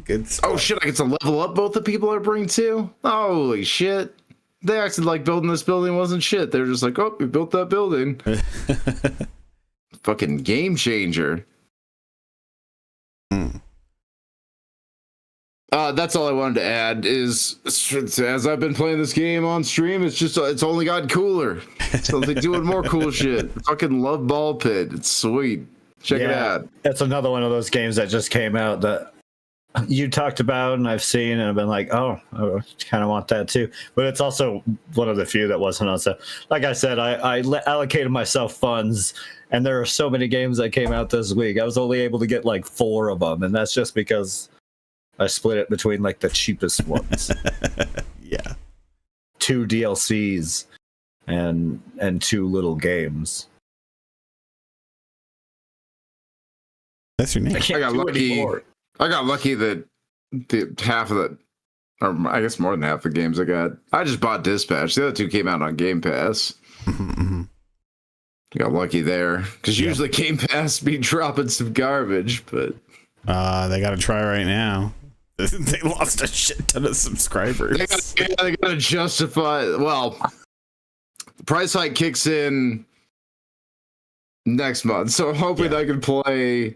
Good stuff. Oh shit! I get to level up both the people I bring too. Holy shit! They acted like building this building wasn't shit. They're just like, oh, we built that building. Fucking game changer. That's all I wanted to add is, as I've been playing this game on stream, it's only gotten cooler. So they're doing more cool shit. Fucking love Ball Pit. It's sweet. Check it out. It's another one of those games that just came out that you talked about and I've seen and I've been like, oh, I kind of want that too. But it's also one of the few that wasn't on sale. Like I said, I allocated myself funds, and there are so many games that came out this week. I was only able to get like 4 of them, and that's just because I split it between like the cheapest ones. Yeah. 2 DLCs and 2 little games. That's your name. I got lucky. I got lucky that the half of the, or I guess more than half the games I just bought Dispatch. The other 2 came out on Game Pass. Got lucky there because usually Game Pass be dropping some garbage, but they got to try right now. They lost a shit ton of subscribers. They gotta justify. Well, the price hike kicks in next month, so I'm hoping I can play.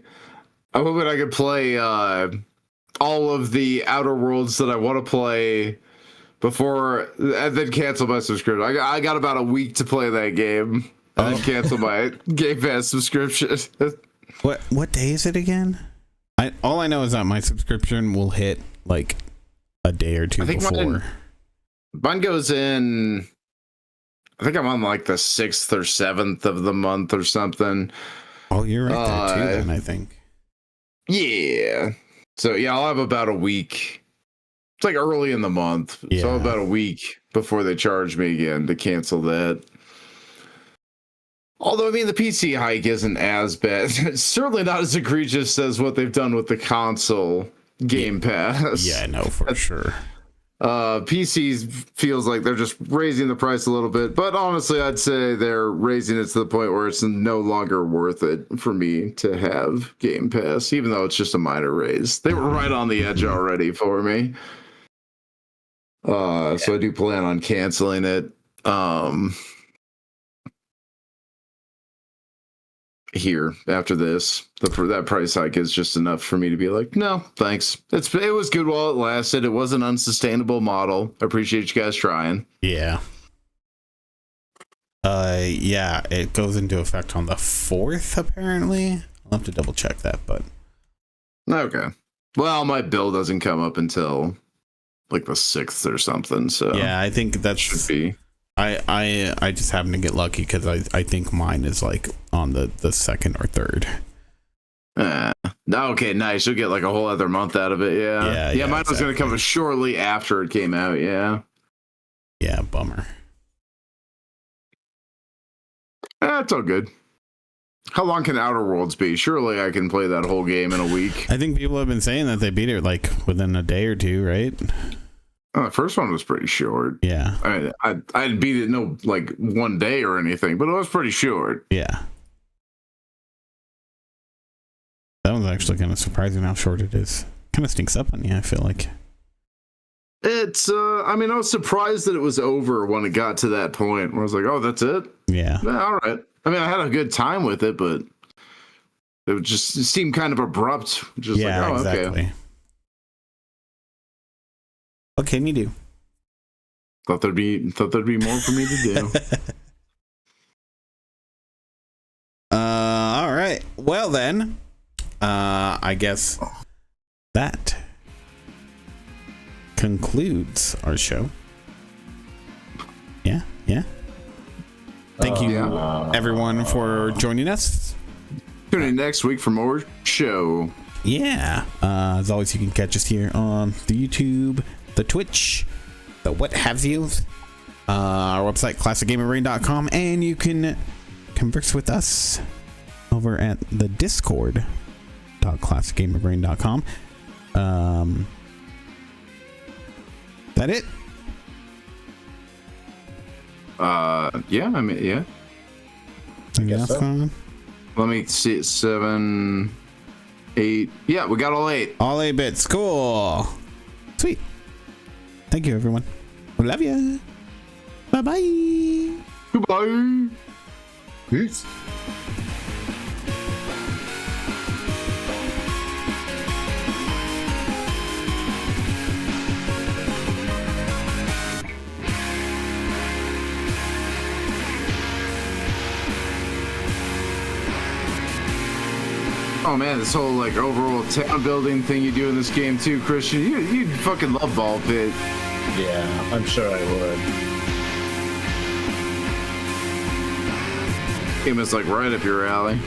I'm hoping I can play all of the Outer Worlds that I want to play before, and then cancel my subscription. I got about a week to play that game, and then cancel my Game Pass subscription. What day is it again? All I know is that my subscription will hit like a day or 2 before. Mine goes in. I think I'm on like the 6th or 7th of the month or something. Oh, you're right there too. Then I think. Yeah. So yeah, I'll have about a week. It's like early in the month, so about a week before they charge me again to cancel that. Although, I mean, the PC hike isn't as bad. It's certainly not as egregious as what they've done with the console Game Pass. Yeah, no, for sure. PC feels like they're just raising the price a little bit. But honestly, I'd say they're raising it to the point where it's no longer worth it for me to have Game Pass, even though it's just a minor raise. They were right on the edge already for me. So I do plan on canceling it. Here after this, that price hike is just enough for me to be like, no, thanks. It was good while it lasted. It was an unsustainable model. I appreciate you guys trying. Yeah. Yeah, it goes into effect on the 4th, apparently. I'll have to double check that, but okay. Well, my bill doesn't come up until like the 6th or something. So yeah, I think that should be. I just happen to get lucky because I think mine is like on the 2nd or 3rd. Okay, nice. You'll get like a whole other month out of it. Yeah, mine was going to come shortly after it came out. Yeah, bummer. It's all good. How long can Outer Worlds be? Surely I can play that whole game in a week. I think people have been saying that they beat it like within a day or two, right? The first one was pretty short. Yeah. I didn't beat it no like one day or anything, but it was pretty short. Yeah. That was actually kind of surprising how short it is. Kind of sneaks up on you, I feel like. It's I was surprised that it was over when it got to that point where I was like, oh, that's it? Yeah. All right. I had a good time with it, but it just seemed kind of abrupt. Just yeah, like, oh, exactly. okay. What can you do? Thought there'd be more for me to do. All right. Well then, I guess that concludes our show. Yeah. Thank you, everyone, for joining us. Tune in next week for more show. Yeah. As always, you can catch us here on the YouTube, the Twitch, the what have you. Our website, classicgamerbrain.com, and you can converse with us over at the discord.classicgamerbrain.com. That it? Yeah. Anything else so. going on? Let me see. 7, 8. Yeah, we got all 8. All 8 bits. Cool. Sweet. Thank you, everyone. We love you. Bye-bye. Goodbye. Peace. Oh man, this whole like overall town building thing you do in this game too, Christian. You fucking love Ball Pit. Yeah, I'm sure I would. Game is like right up your alley.